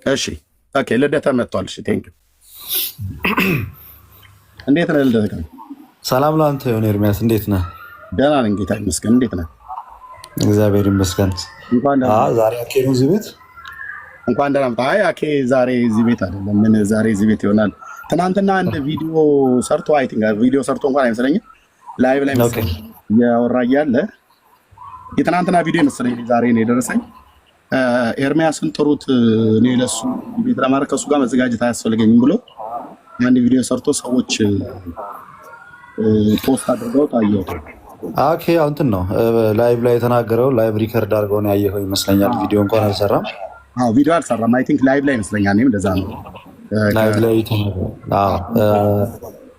እሺ ኦኬ። ልደታ መጥቷል። እሺ ቴንክ ዩ። እንዴት ነህ ልደታ? ሰላም ላንተ ይሁን ኤርሚያስ፣ እንዴት ነህ? ደህና ነኝ ጌታ ይመስገን። እንዴት ነህ? እግዚአብሔር ይመስገን። ዛሬ አኬ ነው እዚህ ቤት? እንኳን ደህና መጣህ። አይ አኬ ዛሬ እዚህ ቤት አይደለም። ምን ዛሬ እዚህ ቤት ይሆናል? ትናንትና አንድ ቪዲዮ ሰርቶ አይ ቲንክ ቪዲዮ ሰርቶ እንኳን አይመስለኝም ላይቭ ላይ መሰለኝ ያወራ እያለ የትናንትና ቪዲዮ መሰለኝ ዛሬ ነው የደረሰኝ። ኤርሚያስን ጥሩት እኔ ለሱ ቤት ለማድረግ ከሱ ጋር መዘጋጀት አያስፈልገኝም ብሎ አንድ ቪዲዮ ሰርቶ ሰዎች ፖስት አድርገው ታየው። ኦኬ እንትን ነው ላይቭ ላይ የተናገረው ላይቭ ሪከርድ አድርገው ነው ያየኸው ይመስለኛል። ቪዲዮ እንኳን አልሰራም። አዎ ቪዲዮ አልሰራም። አይ ቲንክ ላይቭ ላይ ይመስለኛል። እኔም እንደዛ ነው ላይቭ ላይ የተናገረው።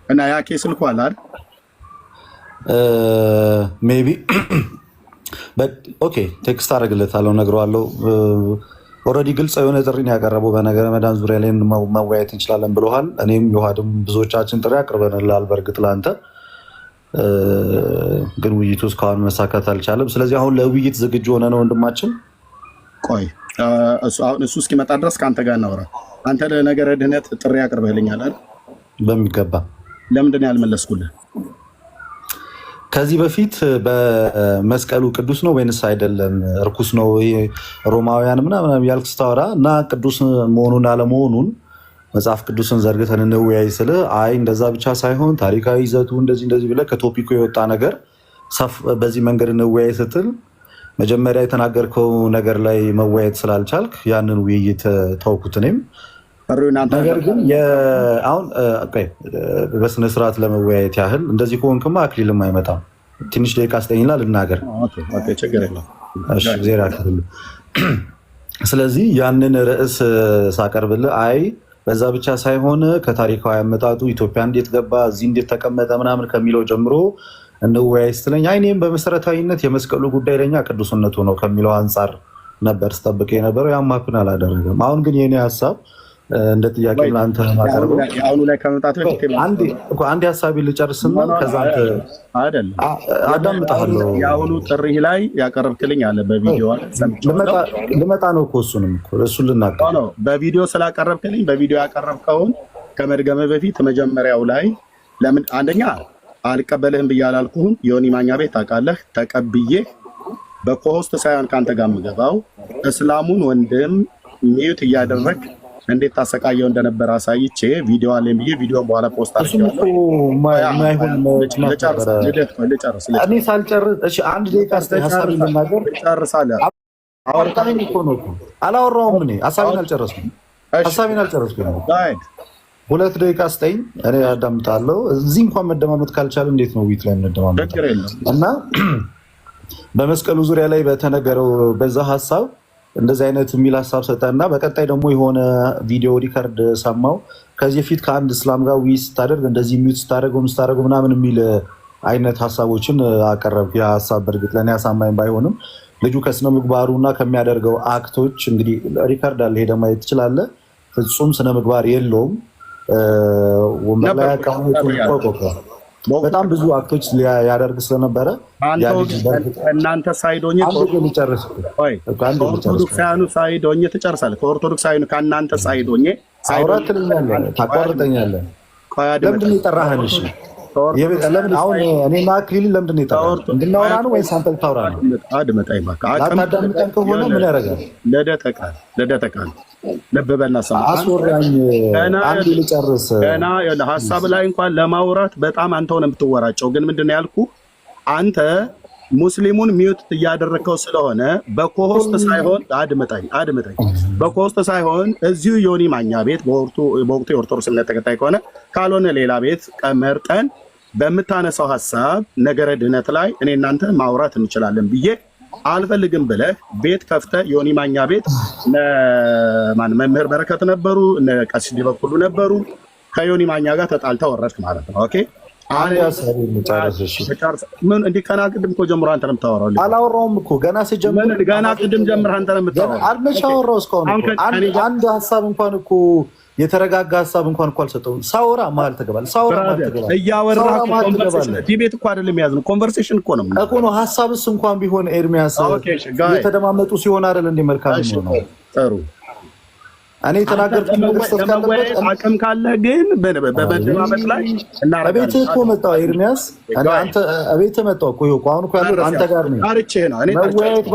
እና ያኬ ስልኩ አለ አይደል? ሜቢ ኦኬ ቴክስት አደርግለታለሁ፣ እነግረዋለሁ። ኦልሬዲ ግልጽ የሆነ ጥሪ ነው ያቀረበው። በነገረ መዳን ዙሪያ ላይ መወያየት እንችላለን ብለዋል። እኔም ዮሐድም ብዙዎቻችን ጥሪ አቅርበንላል። በእርግጥ ለአንተ ግን ውይይቱ እስካሁን መሳካት አልቻለም። ስለዚህ አሁን ለውይይት ዝግጁ ሆነ ነው ወንድማችን። ቆይ እሱ እስኪመጣ ድረስ ከአንተ ጋር እናውራ። አንተ ለነገረ ድህነት ጥሪ አቅርበህልኛል አይደል? በሚገባ። ለምንድን ነው ያልመለስኩልህ? ከዚህ በፊት በመስቀሉ ቅዱስ ነው ወይንስ አይደለም እርኩስ ነው ሮማውያን ምናምን ያልክ ስታወራ እና ቅዱስ መሆኑን አለመሆኑን መጽሐፍ ቅዱስን ዘርግተን እንወያይ ስልህ አይ እንደዛ ብቻ ሳይሆን ታሪካዊ ይዘቱ እንደዚህ ብለህ ከቶፒኩ የወጣ ነገር በዚህ መንገድ እንወያይ ስትል መጀመሪያ የተናገርከው ነገር ላይ መወያየት ስላልቻልክ ያንን ውይይት ተውኩት። እኔም ነገር ግን አሁን በስነስርዓት ለመወያየት ያህል እንደዚህ ከሆንክማ አክሊልም አይመጣም። ትንሽ ደቂቃ ስጠኝና ልናገር። ስለዚህ ያንን ርዕስ ሳቀርብልህ አይ በዛ ብቻ ሳይሆን ከታሪካዊ አመጣጡ ኢትዮጵያ እንዴት ገባ እዚህ እንዴት ተቀመጠ ምናምን ከሚለው ጀምሮ እንወያይ ስትለኝ አይ እኔም በመሰረታዊነት የመስቀሉ ጉዳይ ለኛ ቅዱስነቱ ነው ከሚለው አንጻር ነበር ስጠብቅ የነበረው። ያም ሀፕን አላደረገም። አሁን ግን የኔ ሀሳብ እንደ ጥያቄ ለአንተ ማቀርበው አሁኑ ላይ ከመምጣት በፊት አንድ ሀሳቤን ልጨርስና ከዛ አንተ አይደለም አዳምጣለሁ። የአሁኑ ጥሪህ ላይ ያቀረብክልኝ አለ በቪዲዮ ልመጣ ነው እኮ እሱን ልናገር ነው። በቪዲዮ ስላቀረብክልኝ በቪዲዮ ያቀረብከውን ከመድገመ በፊት መጀመሪያው ላይ ለምን አንደኛ አልቀበልህም ብዬ አላልኩህም። ዮኒ ማኛ ቤት ታውቃለህ፣ ተቀብዬ በኮሆስት ሳይሆን ከአንተ ጋር የምገባው እስላሙን ወንድም ሚዩት እያደረግ እንዴት ታሰቃየው እንደነበረ አሳይቼ ቪዲዮ አለ ብዬ ቪዲዮን በኋላ ፖስት አድርጌዋለሁ። እኔ ሳልጨርስ አንድ ደቂቃ ሀሳብ ልናገር ጨርሳለህ። አውርታኝ እኮ ነው አላወራሁም። እኔ ሀሳቤን አልጨረስኩም። 2 ደቂቃ ስጠኝ፣ እኔ አዳምጣለሁ። እዚህ እንኳን መደማመጥ ካልቻለ እንዴት ነው ዊት ላይ የምንደማመጥ? እና በመስቀሉ ዙሪያ ላይ በተነገረው በዛ ሀሳብ እንደዚህ አይነት የሚል ሀሳብ ሰጠና በቀጣይ ደግሞ የሆነ ቪዲዮ ሪከርድ ሰማው። ከዚህ በፊት ከአንድ እስላም ጋር ውይይት ስታደርግ እንደዚህ ሚዩት ስታደርገው ምናምን የሚል አይነት ሀሳቦችን አቀረብክ። ያ ሀሳብ በእርግጥ ለእኔ አሳማኝ ባይሆንም ልጁ ከስነ ምግባሩ እና ከሚያደርገው አክቶች እንግዲህ ሪከርድ አለ፣ ሄደህ ማየት ትችላለህ። ፍጹም ስነ ምግባር የለውም። ወንበር ላይ በጣም ብዙ አክቶች ያደርግ ስለነበረ እናንተ ሳይዶኝ ከኦርቶዶክሳውያኑ ሳይዶኝ ትጨርሳለህ። ከኦርቶዶክሳውያኑ ከእናንተ ሳይዶኝ ታቋርጠኛለህ። ለምንድን ነው የጠራኸን? እሺ አሁን እኔና አክሊልን ለምንድን ነው የጠራኸን? እንድናወራ ነው ወይስ አንተ ልታወራ ነው? አድመጣኝ እባክህ። አዳምጠን ከሆነ ምን ያደርጋል? ለደተቃል ልብ በልና ሰማ አስወራኝ። አንዴ ልጨርስ። ገና ሀሳብ ላይ እንኳን ለማውራት በጣም አንተው ነው የምትወራጨው። ግን ምንድን ነው ያልኩህ አንተ ሙስሊሙን ሚዩት እያደረግከው ስለሆነ በኮሆስት ሳይሆን አድመጣኝ፣ በኮሆስት ሳይሆን እዚሁ ዮኒ ማኛ ቤት በወቅቱ የኦርቶዶክስ እምነት ተከታይ ከሆነ ካልሆነ ሌላ ቤት መርጠን በምታነሳው ሀሳብ ነገረ ድህነት ላይ እኔ እናንተ ማውራት እንችላለን ብዬ አልፈልግም ብለህ ቤት ከፍተህ ዮኒ ማኛ ቤት መምህር በረከት ነበሩ፣ ቀሲስ ሊበኩሉ ነበሩ። ከዮኒ ማኛ ጋር ተጣልተህ ወረድክ ማለት ነው። ኦኬ ምን እንዲህ ከና ቅድም እኮ ጀምሮ አንተ ነው የምታወራው። አላወራሁም እኮ ገና ሲጀምር ገና ቅድም ጀምር አንተ ነው የምታወራው። አልመሻወራው እስካሁን አንድ ሀሳብ እንኳን እኮ የተረጋጋ ሀሳብ እንኳን እኮ አልሰጠሁም። ሳወራ መሀል ትገባለህ። እያወራህ ዲቤት እኮ አይደለም የያዝነው ኮንቨርሴሽን እኮ ነው። ሀሳብስ እንኳን ቢሆን ኤርሚያስ የተደማመጡ ሲሆን አይደል እንደ መልካም ነው። ጥሩ እኔ የተናገርኩት ነገር ለመወያየት አቅም ካለ ግን በመደማመጥ ላይ እናረጋለን። እቤትህ እኮ መጣሁ ኤርሚያስ፣ አንተ እቤትህ መጣሁ እኮ ይኸው አሁን እኮ ያለው አንተ ጋር ነው። መወያየት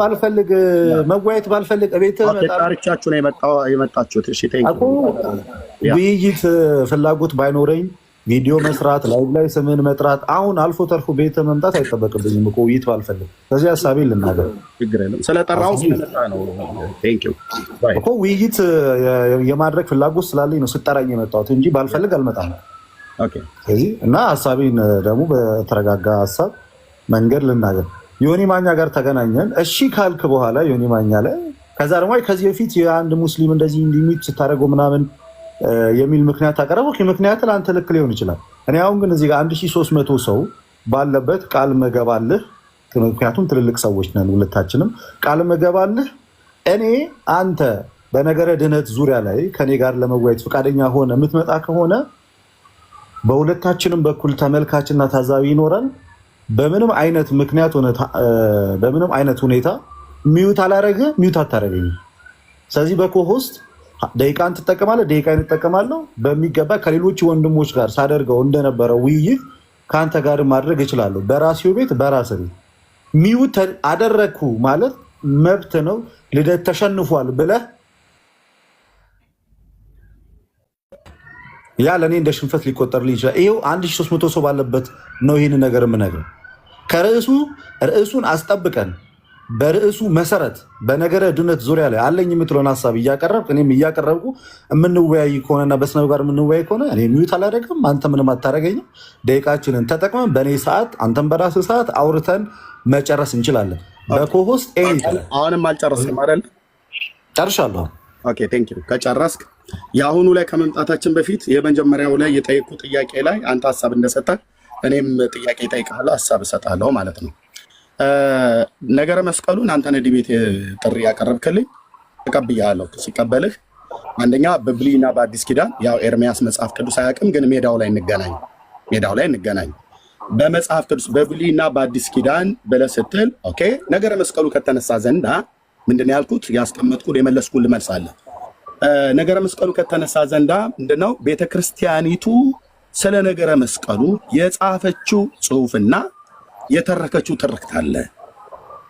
ባልፈልግ እቤትህ መጣሁ። ታርቻችሁ ነው የመጣችሁት። እሺ ቴንክ ውይይት ፍላጎት ባይኖረኝ ቪዲዮ መስራት ላይ ስምን መጥራት አሁን አልፎ ተርፎ ቤተ መምጣት አይጠበቅብኝም እኮ ውይይት ባልፈልግ። ስለዚህ ሀሳቤን ልናገር ስለጠራው ስለመጣ ነው እኮ ውይይት የማድረግ ፍላጎት ስላለኝ ነው ስጠራኝ የመጣሁት እንጂ ባልፈልግ አልመጣም። እና ሀሳቤን ደግሞ በተረጋጋ ሀሳብ መንገድ ልናገር። ዮኒ ማኛ ጋር ተገናኘን። እሺ ካልክ በኋላ ዮኒ ማኛ ላይ ከዛ ደግሞ ከዚህ በፊት የአንድ ሙስሊም እንደዚህ እንዲሚት ስታደርገው ምናምን የሚል ምክንያት አቀረበው። ምክንያት ለአንተ ልክ ሊሆን ይችላል። እኔ አሁን ግን እዚህ ጋር 1300 ሰው ባለበት ቃል መገባልህ፣ ምክንያቱም ትልልቅ ሰዎች ነን ሁለታችንም፣ ቃል መገባልህ እኔ አንተ በነገረ ድህነት ዙሪያ ላይ ከኔ ጋር ለመወያየት ፈቃደኛ ሆነ የምትመጣ ከሆነ በሁለታችንም በኩል ተመልካችና ታዛቢ ይኖራል። በምንም አይነት ምክንያት ሆነ በምንም አይነት ሁኔታ ሚዩት አላረግህ፣ ሚዩት አታረገኝም። ስለዚህ በኮሆስት ደቂቃን ትጠቀማለህ፣ ደቂቃን እጠቀማለሁ። በሚገባ ከሌሎች ወንድሞች ጋር ሳደርገው እንደነበረው ውይይት ከአንተ ጋር ማድረግ እችላለሁ። በራሴው ቤት በራሴ ቤት ሚውት አደረግኩ ማለት መብት ነው። ልደት ተሸንፏል ብለህ ያ ለእኔ እንደ ሽንፈት ሊቆጠርልኝ ይችላል። ይኸው 1300 ሰው ባለበት ነው ይህን ነገር የምነግርህ። ርዕሱን አስጠብቀን በርዕሱ መሰረት በነገረ ድነት ዙሪያ ላይ አለኝ የምትለውን ሀሳብ እያቀረብክ እኔም እያቀረብኩ የምንወያይ ከሆነና በስነ ምግባር የምንወያይ ከሆነ እኔ ሚዩት አላደርግም፣ አንተ ምንም አታደርገኝም። ደቂቃችንን ተጠቅመን በእኔ ሰዓት አንተም በራስህ ሰዓት አውርተን መጨረስ እንችላለን። በኮሆስት አሁንም አልጨረስክም አይደል? ጨርሻለሁ። ኦኬ ቴንክ ዩ። ከጨረስክ የአሁኑ ላይ ከመምጣታችን በፊት የመጀመሪያው ላይ የጠየቁ ጥያቄ ላይ አንተ ሀሳብ እንደሰጠ እኔም ጥያቄ እጠይቅሃለሁ፣ ሀሳብ እሰጥሃለሁ ማለት ነው። ነገረ መስቀሉን አንተን ዲቤት ጥሪ ያቀረብክልኝ ተቀብያለሁ። ሲቀበልህ አንደኛ በብሉይና በአዲስ ኪዳን ያው ኤርሚያስ መጽሐፍ ቅዱስ አያውቅም፣ ግን ሜዳው ላይ እንገናኝ በመጽሐፍ ቅዱስ በብሉይና በአዲስ ኪዳን ብለህ ስትል ኦኬ ነገረ መስቀሉ ከተነሳ ዘንዳ ምንድነው ያልኩት? ያስቀመጥኩት የመለስኩት ልመልሳለህ። ነገረ መስቀሉ ከተነሳ ዘንዳ ምንድነው ቤተክርስቲያኒቱ ስለ ነገረ መስቀሉ የጻፈችው ጽሑፍና የተረከችው ትርክት አለ።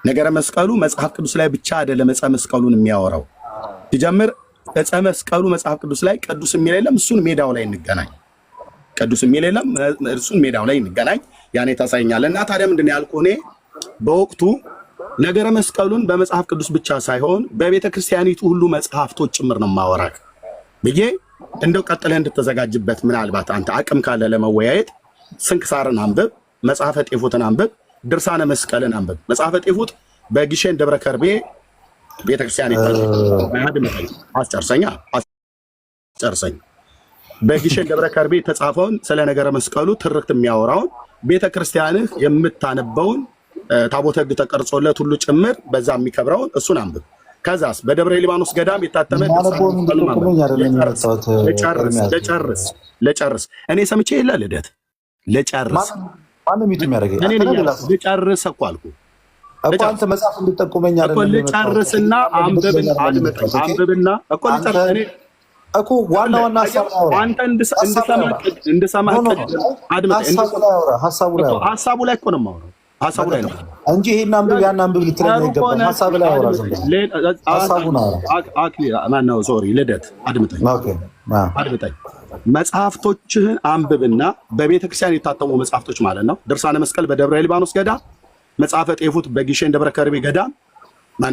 ነገረ መስቀሉ መጽሐፍ ቅዱስ ላይ ብቻ አይደለም ዕፀ መስቀሉን የሚያወራው። ሲጀምር ዕፀ መስቀሉ መጽሐፍ ቅዱስ ላይ ቅዱስ የሚል የለም፣ እሱን ሜዳው ላይ እንገናኝ። ቅዱስ የሚል የለም፣ እሱን ሜዳው ላይ እንገናኝ። ያኔ ታሳይኛለህ። እና ታዲያ ምንድን ነው ያልኩህ? እኔ በወቅቱ ነገረ መስቀሉን በመጽሐፍ ቅዱስ ብቻ ሳይሆን በቤተ ክርስቲያኒቱ ሁሉ መጽሐፍቶች ጭምር ነው ማወራክ ብዬ እንደው ቀጥለህ እንድትዘጋጅበት ምናልባት አንተ አቅም ካለ ለመወያየት ስንክሳርን አንብብ፣ መጽሐፈ ጤፉትን አንብብ፣ ድርሳነ መስቀልን አንብብ። መጽሐፈ ጤፉት በግሼን ደብረ ከርቤ ቤተክርስቲያን አስጨርሰኝ። በግሼን ደብረ ከርቤ የተጻፈውን ስለ ነገረ መስቀሉ ትርክት የሚያወራውን ቤተክርስቲያንህ የምታነበውን ታቦተ ሕግ ተቀርጾለት ሁሉ ጭምር በዛ የሚከብረውን እሱን አንብብ። ከዛስ በደብረ ሊባኖስ ገዳም የታተመ ለጨርስ እኔ ሰምቼ የለ ልደት ለጨርስ ልጨርስ እኮ አልኩህ እኮ አንተ መጽሐፍ እንድጠቁመኝ አይደለም ልጨርስና አንብብና እኮ ልጨርስ እኔ እኮ ዋና ሐሳብ ነው አንተ እንድሰማ ሀሳቡ ላይ እኮ ነው የማወራው ሀሳቡ ላይ ነው እንጂ ይሄን አንብብ ያን አንብብ ልትለኝ አይገባም። ሀሳብ ላይ አወራ ሀሳቡን አወራ ማነው ሶሪ ልደት አድምጠኝ። መጽሐፍቶችህን አንብብና በቤተ ክርስቲያን የታተሙ መጽሐፍቶች ማለት ነው። ድርሳነ መስቀል በደብረ ሊባኖስ ገዳም፣ መጽሐፈ ጤፉት በግሼን ደብረ ከርቤ ገዳም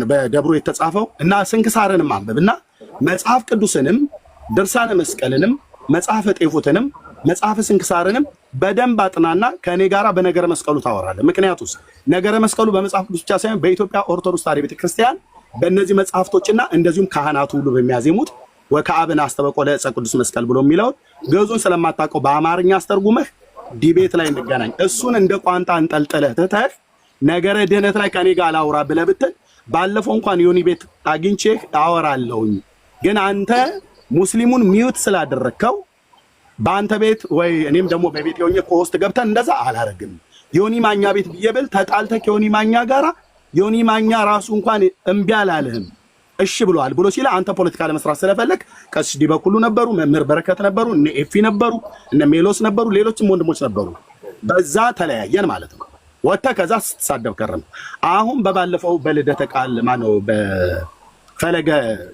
በደብሩ የተጻፈው እና ስንክሳርንም አንብብና መጽሐፍ ቅዱስንም ድርሳነ መስቀልንም መጽሐፈ ጤፉትንም መጽሐፈ ስንክሳርንም በደንብ አጥናና ከእኔ ጋራ በነገረ መስቀሉ ታወራለህ። ምክንያቱስ ነገረ መስቀሉ በመጽሐፍ ቅዱስ ብቻ ሳይሆን በኢትዮጵያ ኦርቶዶክስ ተዋሕዶ ቤተክርስቲያን በእነዚህ መጽሐፍቶችና እንደዚሁም ካህናቱ ሁሉ በሚያዜሙት ወከአብን አስተበቆ ለዕፀ ቅዱስ መስቀል ብሎ የሚለውን ግዕዙን ስለማታውቀው በአማርኛ አስተርጉመህ ዲቤት ላይ እንገናኝ። እሱን እንደ ቋንጣ እንጠልጥለህ ትተህ ነገረ ድህነት ላይ ከኔ ጋር ላውራ ብለህ ብትል ባለፈው እንኳን ዮኒ ቤት አግኝቼህ አወራለሁኝ። ግን አንተ ሙስሊሙን ሚዩት ስላደረግከው በአንተ ቤት ወይ እኔም ደግሞ በቤት ሆኜ ከውስጥ ገብተን እንደዛ አላረግም። ዮኒ ማኛ ቤት ብዬ ብል ተጣልተህ ከዮኒ ማኛ ጋራ ዮኒ ማኛ ራሱ እንኳን እምቢ አላለህም። እሺ ብለዋል ብሎ ሲል አንተ ፖለቲካ ለመስራት ስለፈለግ ቀሲስ ዲበኩሉ ነበሩ፣ መምህር በረከት ነበሩ፣ እነ ኤፊ ነበሩ፣ እነ ሜሎስ ነበሩ፣ ሌሎችም ወንድሞች ነበሩ። በዛ ተለያየን ማለት ነው። ወጥተህ ከዛ ስትሳደብ ከረም። አሁን በባለፈው በልደተ ቃል ማነው በፈለገ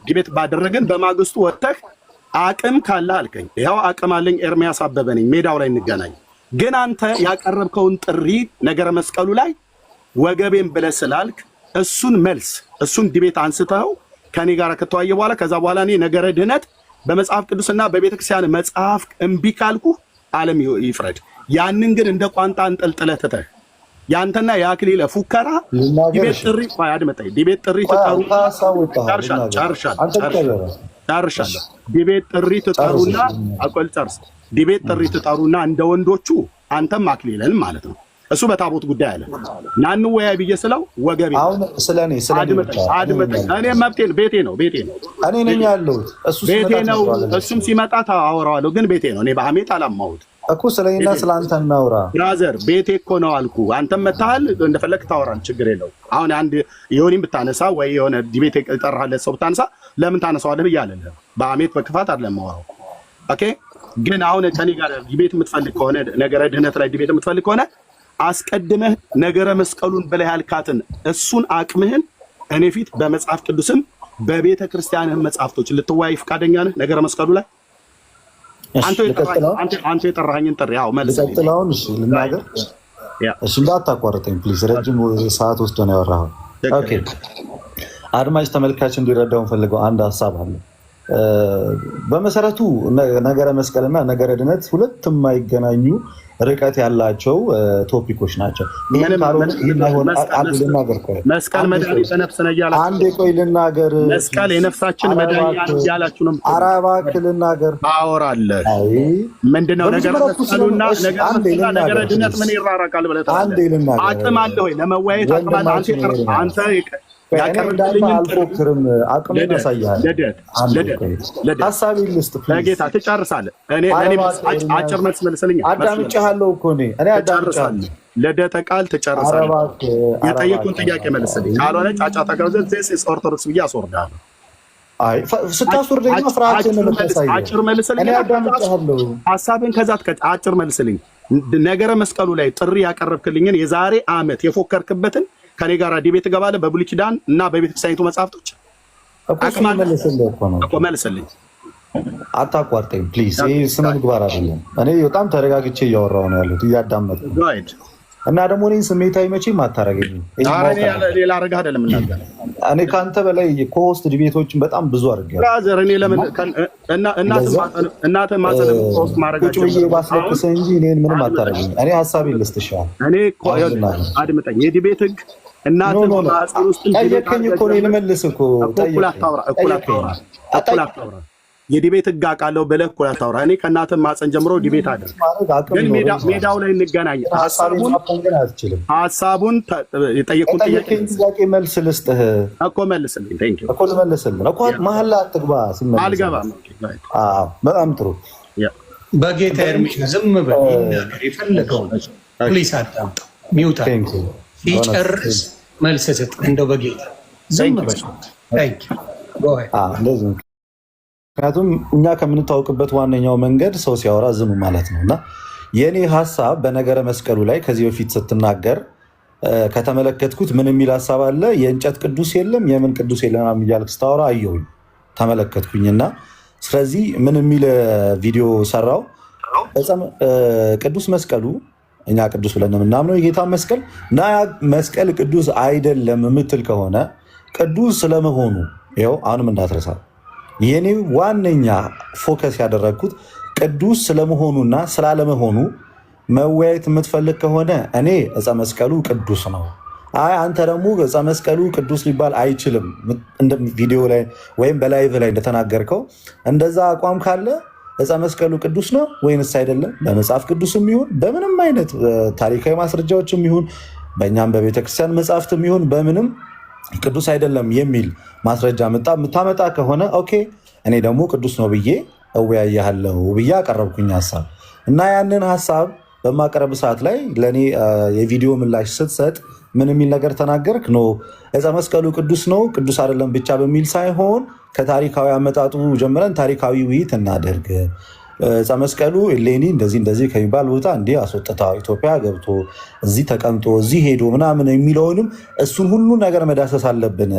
ዲቤት ባደረገን በማግስቱ ወጥተህ አቅም ካለ አልከኝ። ያው አቅም አለኝ፣ ኤርሚያስ አበበ ነኝ፣ ሜዳው ላይ እንገናኝ። ግን አንተ ያቀረብከውን ጥሪ ነገረ መስቀሉ ላይ ወገቤን ብለህ ስላልክ እሱን ዲቤት አንስተው ከኔ ጋር ከተዋየ በኋላ ከዛ በኋላ እኔ ነገረ ድህነት በመጽሐፍ ቅዱስና በቤተክርስቲያን መጽሐፍ እምቢ ካልኩ ዓለም ይፍረድ። ያንን ግን እንደ ቋንጣ አንጠልጥለህ ትተህ ያንተና የአክሊለ ፉከራ ዲቤት ጥሪ አድመጣኝ። ዲቤት ጥሪ ትጠሩ ጨርሻለሁ። ዲቤት ጥሪ ትጠሩና አቆል ጨርስ። ዲቤት ጥሪ ትጠሩና እንደ ወንዶቹ አንተም አክሊለን ማለት ነው። እሱ በታቦት ጉዳይ አለ እና እንወያይ ብዬ ስለው ወገቤ አሁን ስለኔ አድመጣኝ። እኔ መብቴ ነው፣ ቤቴ ነው እኔ ነኝ ያለሁት፣ እሱ ቤቴ ነው። እሱም ሲመጣ አወራዋለሁ፣ ግን ቤቴ ነው። እኔ በሐሜት አላማሁት እኮ ስለኔና ስለአንተ እናውራ። ብራዘር ቤቴ እኮ ነው አልኩ። አንተም መታሃል፣ እንደፈለክ ታወራል፣ ችግር የለው። አሁን አንድ የሆነም ብታነሳ ወይ የሆነ ዲቤት የጠራህለት ሰው ብታነሳ ለምን ታነሳዋለህ ብዬ አልልህም። በሐሜት በክፋት አይደለም ማወራው። ኦኬ። ግን አሁን ከኔ ጋር ዲቤት የምትፈልግ ከሆነ ነገረ ድህነት ላይ ዲቤት የምትፈልግ ከሆነ አስቀድመህ ነገረ መስቀሉን ብለህ ያልካትን እሱን አቅምህን እኔ ፊት በመጽሐፍ ቅዱስም በቤተ ክርስቲያንህ መጽሐፍቶች ልትወያይ ፈቃደኛ ነህ? ነገረ መስቀሉ ላይ አንተ የጠራኸኝን ጥሪ ያው መልስ ልቀጥላውን። እሺ ልናገር። እሺ እንዳታቋርጠኝ ፕሊዝ። ረጅም ሰዓት ወስዶ ነው ያወራኸው። ኦኬ። አድማጭ ተመልካች እንዲረዳውን ፈልገው አንድ ሀሳብ አለ። በመሰረቱ ነገረ መስቀልና ነገረ ድነት ሁለት የማይገናኙ ርቀት ያላቸው ቶፒኮች ናቸው። መስቀል መድኃኒተ ነፍስ ነው እያላችሁ አንዴ ቆይ ልናገር። መስቀል የነፍሳችን መድኃኒት እያላችሁ ነው። ኧረ እባክህ ልናገር። አወራለህ። ምንድነው ነገረ መስቀሉና ነገረ ድነት ምን ይራራቃል ብለህ ታዲያ አቅም አለ ወይ ለመወያየት? አቅም አለ አንተ አልፎክርም። አቅምን አሳይሃለሁ። ሀሳቤን ልስጥ ለጌታ ትጨርሳለህ። እኔ አጭር መልስ መልስልኝ። አዳምጬሃለሁ እኮ እኔ አዳምጬሃለሁ። ልደተ ቃል ትጨርሳለህ። የጠየቁን ጥያቄ መልስልኝ። ካልሆነ ጫጫታ ገብዘህ ዜስ ኦርቶዶክስ ብዬ አስወርድሃለሁ። አይ ስታስወርደኝ ፍርሃትን ነው የምታሳየው። አጭር መልስልኝ። እኔ አዳምጬሃለሁ። ሀሳብን ከዛ አጭር መልስልኝ። ነገረ መስቀሉ ላይ ጥሪ ያቀረብክልኝን የዛሬ ዓመት የፎከርክበትን ከኔ ጋር ዲቤት እገባለሁ በብሉይ ኪዳን እና በቤተክርስቲያኒቱ መጽሐፍቶች እኮ መልስልኝ። አታቋርጠኝ ፕሊዝ። ይህ ስነ ምግባር አይደለም። እኔ በጣም ተረጋግቼ እያወራሁ ነው ያለሁት፣ እያዳመጥኩ እና ደግሞ እኔን ስሜታዊ መቼም አታረገኝም። ሌላ አረጋ አይደለም እናገር። እኔ ከአንተ በላይ ኮሆስት ዲቤቶችን በጣም ብዙ አድርጌያለሁ። ብራዘር እኔ ለምን እናትህ ማጸን ኮሆስት ማድረጋቸው ቁጭ ብዬ ባስለቅስህ እንጂ እኔን ምንም አታረገኝ። እኔ ሀሳቤን ልስጥሻል። እኔ አድምጠኝ። የዲቤት ህግ እናትህ ማጸን ውስጥ ጠየቀኝ እኮ ነው ልመልስ እኮ እኩል አታውራ። የዲቤት ህግ አውቃለሁ ብለህ እኮ አታውራ። እኔ ከእናትህ ማጸን ጀምሮ ዲቤት አድርግ፣ ግን ሜዳው ላይ እንገናኝ። ሀሳቡን የጠየቁን ጥያቄ መልስ ልስጥህ እኮ መልስልኝ እኮ ልመልስልህ እኮ መሀል ላይ አትግባ። አልገባም። በጣም ጥሩ። በጌታ ኤርሚሻ ዝም በል ይናገር የፈለገውን ፕሊስ አዳምጠው። ሚውታ ሲጨርስ መልስ ስጥ። እንደው በጌታ ዝም በል። ምክንያቱም እኛ ከምንታወቅበት ዋነኛው መንገድ ሰው ሲያወራ ዝም ማለት ነው እና የእኔ ሀሳብ በነገረ መስቀሉ ላይ ከዚህ በፊት ስትናገር ከተመለከትኩት ምን የሚል ሀሳብ አለ? የእንጨት ቅዱስ የለም የምን ቅዱስ የለም እያልክ ስታወራ አየሁኝ፣ ተመለከትኩኝና ስለዚህ ምን የሚል ቪዲዮ ሰራው። ቅዱስ መስቀሉ እኛ ቅዱስ ብለን የምናምነው የጌታ መስቀል እና መስቀል ቅዱስ አይደለም የምትል ከሆነ ቅዱስ ስለመሆኑ ይኸው አሁንም እንዳትረሳ የኔ ዋነኛ ፎከስ ያደረግኩት ቅዱስ ስለመሆኑና ስላለመሆኑ መወያየት የምትፈልግ ከሆነ እኔ ዕፀ መስቀሉ ቅዱስ ነው። አይ አንተ ደግሞ ዕፀ መስቀሉ ቅዱስ ሊባል አይችልም ቪዲዮ ላይ ወይም በላይቭ ላይ እንደተናገርከው እንደዛ አቋም ካለ ዕፀ መስቀሉ ቅዱስ ነው ወይንስ አይደለም? በመጽሐፍ ቅዱስም ይሁን በምንም አይነት ታሪካዊ ማስረጃዎችም ይሁን በእኛም በቤተክርስቲያን መጽሐፍትም ይሁን በምንም ቅዱስ አይደለም የሚል ማስረጃ የምታመጣ ከሆነ ኦኬ፣ እኔ ደግሞ ቅዱስ ነው ብዬ እወያያለሁ ብዬ አቀረብኩኝ ሀሳብ እና ያንን ሀሳብ በማቀረብ ሰዓት ላይ ለእኔ የቪዲዮ ምላሽ ስትሰጥ ምን የሚል ነገር ተናገርክ? ኖ ዕፀ መስቀሉ ቅዱስ ነው ቅዱስ አይደለም ብቻ በሚል ሳይሆን ከታሪካዊ አመጣጡ ጀምረን ታሪካዊ ውይይት እናደርግ። ዕፀ መስቀሉ እሌኒ እንደዚህ ከሚባል ቦታ እንዲህ አስወጥታ ኢትዮጵያ ገብቶ እዚህ ተቀምጦ እዚህ ሄዶ ምናምን የሚለውንም እሱን ሁሉ ነገር መዳሰስ አለብን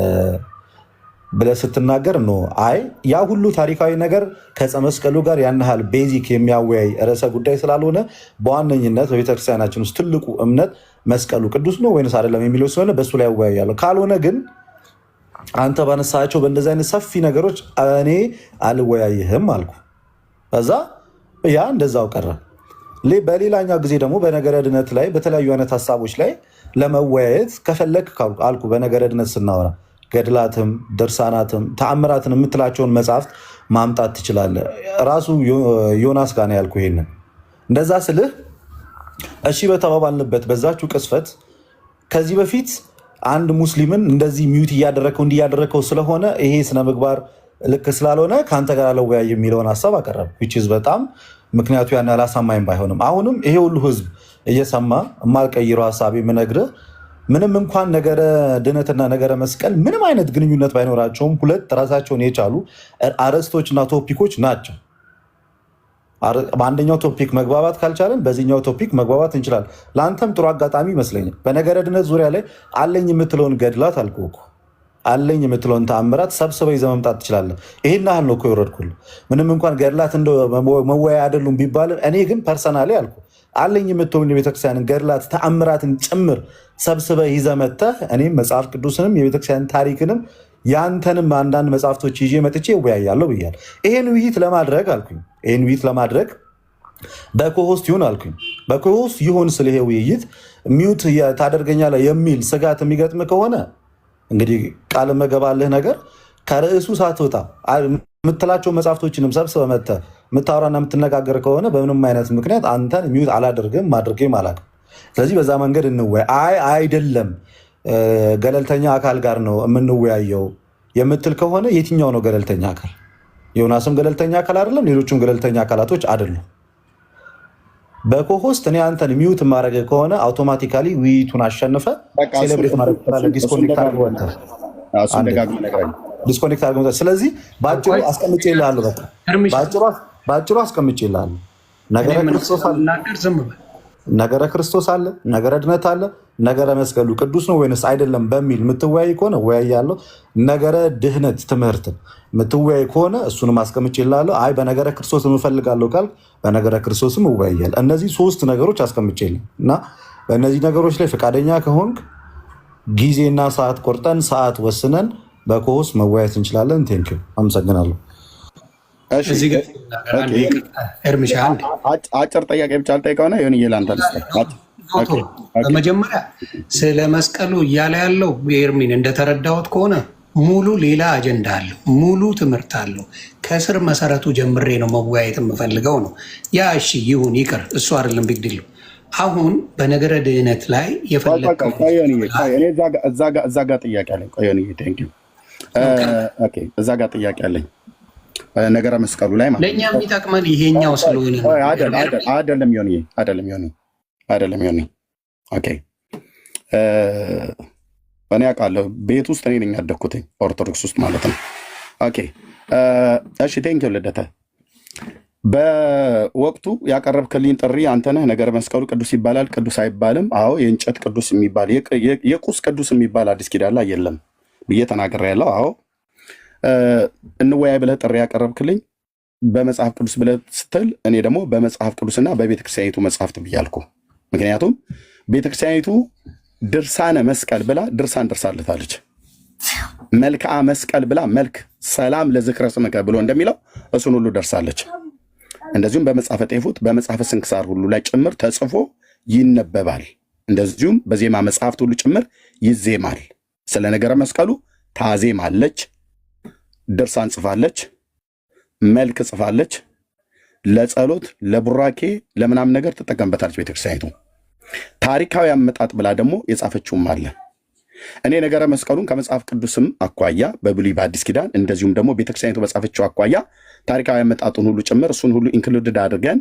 ብለህ ስትናገር ነው አይ ያ ሁሉ ታሪካዊ ነገር ከዕፀ መስቀሉ ጋር ያን ያህል ቤዚክ የሚያወያይ ርዕሰ ጉዳይ ስላልሆነ በዋነኝነት በቤተክርስቲያናችን ውስጥ ትልቁ እምነት መስቀሉ ቅዱስ ነው ወይንስ አይደለም የሚለው ስለሆነ በእሱ ላይ ያወያያለሁ። ካልሆነ ግን አንተ ባነሳቸው በእንደዚህ አይነት ሰፊ ነገሮች እኔ አልወያይህም አልኩ። ከዛ ያ እንደዛው ቀረ። በሌላኛው ጊዜ ደግሞ በነገረ ድነት ላይ በተለያዩ አይነት ሀሳቦች ላይ ለመወያየት ከፈለግ አልኩ። በነገረ ድነት ስናወራ ገድላትም ድርሳናትም ተአምራትን የምትላቸውን መጽሐፍት ማምጣት ትችላለህ። ራሱ ዮናስ ጋር ነው ያልኩ። ይሄንን እንደዛ ስልህ እሺ በተባባልንበት በዛችሁ ቅስፈት ከዚህ በፊት አንድ ሙስሊምን እንደዚህ ሚዩት እያደረከው እንዲያደረከው ስለሆነ ይሄ ስነ ምግባር ልክ ስላልሆነ ከአንተ ጋር አለወያይ የሚለውን ሀሳብ አቀረብ። በጣም ምክንያቱ ያን ያላሳማኝ ባይሆንም አሁንም ይሄ ሁሉ ህዝብ እየሰማ የማልቀይረው ሀሳብ የምነግርህ ምንም እንኳን ነገረ ድነትና ነገረ መስቀል ምንም አይነት ግንኙነት ባይኖራቸውም ሁለት ራሳቸውን የቻሉ አርዕስቶችና ቶፒኮች ናቸው። በአንደኛው ቶፒክ መግባባት ካልቻለን በዚህኛው ቶፒክ መግባባት እንችላለን። ለአንተም ጥሩ አጋጣሚ ይመስለኛል። በነገረ ድነት ዙሪያ ላይ አለኝ የምትለውን ገድላት አልኩህ እኮ አለኝ የምትለውን ተአምራት ሰብስበህ ይዘህ መምጣት ትችላለህ። ይሄን ያህል ነው እኮ የወረድኩልህ። ምንም እንኳን ገድላት እንደ መወያያ አይደሉም ቢባልም እኔ ግን ፐርሰናሊ አልኩህ አለኝ የምትሆን የቤተክርስቲያንን ገድላት ተአምራትን ጭምር ሰብስበህ ይዘህ መጥተህ እኔም መጽሐፍ ቅዱስንም የቤተክርስቲያን ታሪክንም ያንተንም አንዳንድ መጽሐፍቶች ይዤ መጥቼ እወያያለሁ ብያለሁ። ይሄን ውይይት ለማድረግ አልኩኝ በኮሆስት ይሁን አልኩኝ። በኮሆስት ይሁን ስለ ይሄ ውይይት ሚዩት ታደርገኛለህ የሚል ስጋት የሚገጥም ከሆነ እንግዲህ ቃል መገባልህ ነገር ከርዕሱ ሳትወጣ የምትላቸው መጽሐፍቶችንም ሰብስበህ መጥተህ የምታወራና የምትነጋገር ከሆነ በምንም አይነት ምክንያት አንተን ሚዩት አላደርግም አድርጌም አላውቅም። ስለዚህ በዛ መንገድ እንወያይ። አይደለም ገለልተኛ አካል ጋር ነው የምንወያየው የምትል ከሆነ የትኛው ነው ገለልተኛ አካል? ዮናስም ገለልተኛ አካል አይደለም፣ ሌሎችም ገለልተኛ አካላቶች አይደሉም። በኮሆስት እኔ አንተን ሚዩት ማድረግ ከሆነ አውቶማቲካሊ ውይይቱን አሸንፈ ሴሌብሬት ማድረግ ትችላለህ። ዲስኮኔክት አድርገህ ስለዚህ በአጭሩ አስቀምጬልሃለሁ። በአጭሩ አስቀምጬልሃለሁ። ነገረ ክርስቶስ አለ፣ ነገረ ድነት አለ፣ ነገረ መስቀሉ ቅዱስ ነው ወይንስ አይደለም በሚል የምትወያይ ከሆነ እወያያለሁ። ነገረ ድህነት ትምህርትን የምትወያይ ከሆነ እሱንም አስቀምጬልሃለሁ። አይ በነገረ ክርስቶስ የምፈልጋለሁ ካልክ በነገረ ክርስቶስም እወያያለሁ። እነዚህ ሶስት ነገሮች አስቀምጬልህ እና በእነዚህ ነገሮች ላይ ፈቃደኛ ከሆንክ ጊዜና ሰዓት ቆርጠን ሰዓት ወስነን በኮሆስ መወያየት እንችላለን። ቴንኪው፣ አመሰግናለሁ። አጭር ጥያቄ ብቻ አልጠይቀውና ሆን እየላንተ በመጀመሪያ ስለ መስቀሉ እያለ ያለው ኤርሚን እንደተረዳሁት ከሆነ ሙሉ ሌላ አጀንዳ አለው፣ ሙሉ ትምህርት አለው። ከስር መሰረቱ ጀምሬ ነው መወያየት የምፈልገው ነው። ያ እሺ ይሁን ይቅር፣ እሱ አይደለም ቢግድል። አሁን በነገረ ድህነት ላይ የፈለግከው እዛ ጋር ጥያቄ አለኝ። እዛ ጋር ጥያቄ አለኝ። ነገረ መስቀሉ ላይ ማለት ለእኛ የሚጠቅመን ይሄኛው ስለሆነ አይደለም ዮኒ። ኦኬ እኔ አውቃለሁ። ቤት ውስጥ እኔ ነኝ ያደግኩትኝ ኦርቶዶክስ ውስጥ ማለት ነው። ኦኬ እሺ፣ ቴንኪው ልደተ። በወቅቱ ያቀረብክልኝ ጥሪ አንተ ነህ። ነገረ መስቀሉ ቅዱስ ይባላል ቅዱስ አይባልም? አዎ የእንጨት ቅዱስ የሚባል የቁስ ቅዱስ የሚባል አዲስ ኪዳን ላይ የለም ብዬ ተናግሬያለሁ። አዎ እንወያይ ብለህ ጥሪ ያቀረብክልኝ በመጽሐፍ ቅዱስ ብለህ ስትል እኔ ደግሞ በመጽሐፍ ቅዱስና በቤተክርስቲያኒቱ መጽሐፍት ብያልኩ። ምክንያቱም ቤተክርስቲያኒቱ ድርሳነ መስቀል ብላ ድርሳን ደርሳለታለች። መልክዓ መስቀል ብላ መልክ ሰላም ለዝክረ ስምከ ብሎ እንደሚለው እሱን ሁሉ ደርሳለች። እንደዚሁም በመጽሐፈ ጤፉት በመጽሐፈ ስንክሳር ሁሉ ላይ ጭምር ተጽፎ ይነበባል። እንደዚሁም በዜማ መጽሐፍት ሁሉ ጭምር ይዜማል። ስለ ነገረ መስቀሉ ታዜማለች፣ ድርሳን ጽፋለች፣ መልክ ጽፋለች። ለጸሎት ለቡራኬ ለምናም ነገር ትጠቀምበታለች ቤተክርስቲያኒቱ። ታሪካዊ አመጣጥ ብላ ደግሞ የጻፈችውም አለ። እኔ ነገረ መስቀሉን ከመጽሐፍ ቅዱስም አኳያ በብሉይ በአዲስ ኪዳን እንደዚሁም ደግሞ ቤተክርስቲያኒቱ በጻፈችው አኳያ ታሪካዊ አመጣጡን ሁሉ ጭምር እሱን ሁሉ ኢንክሉድድ አድርገን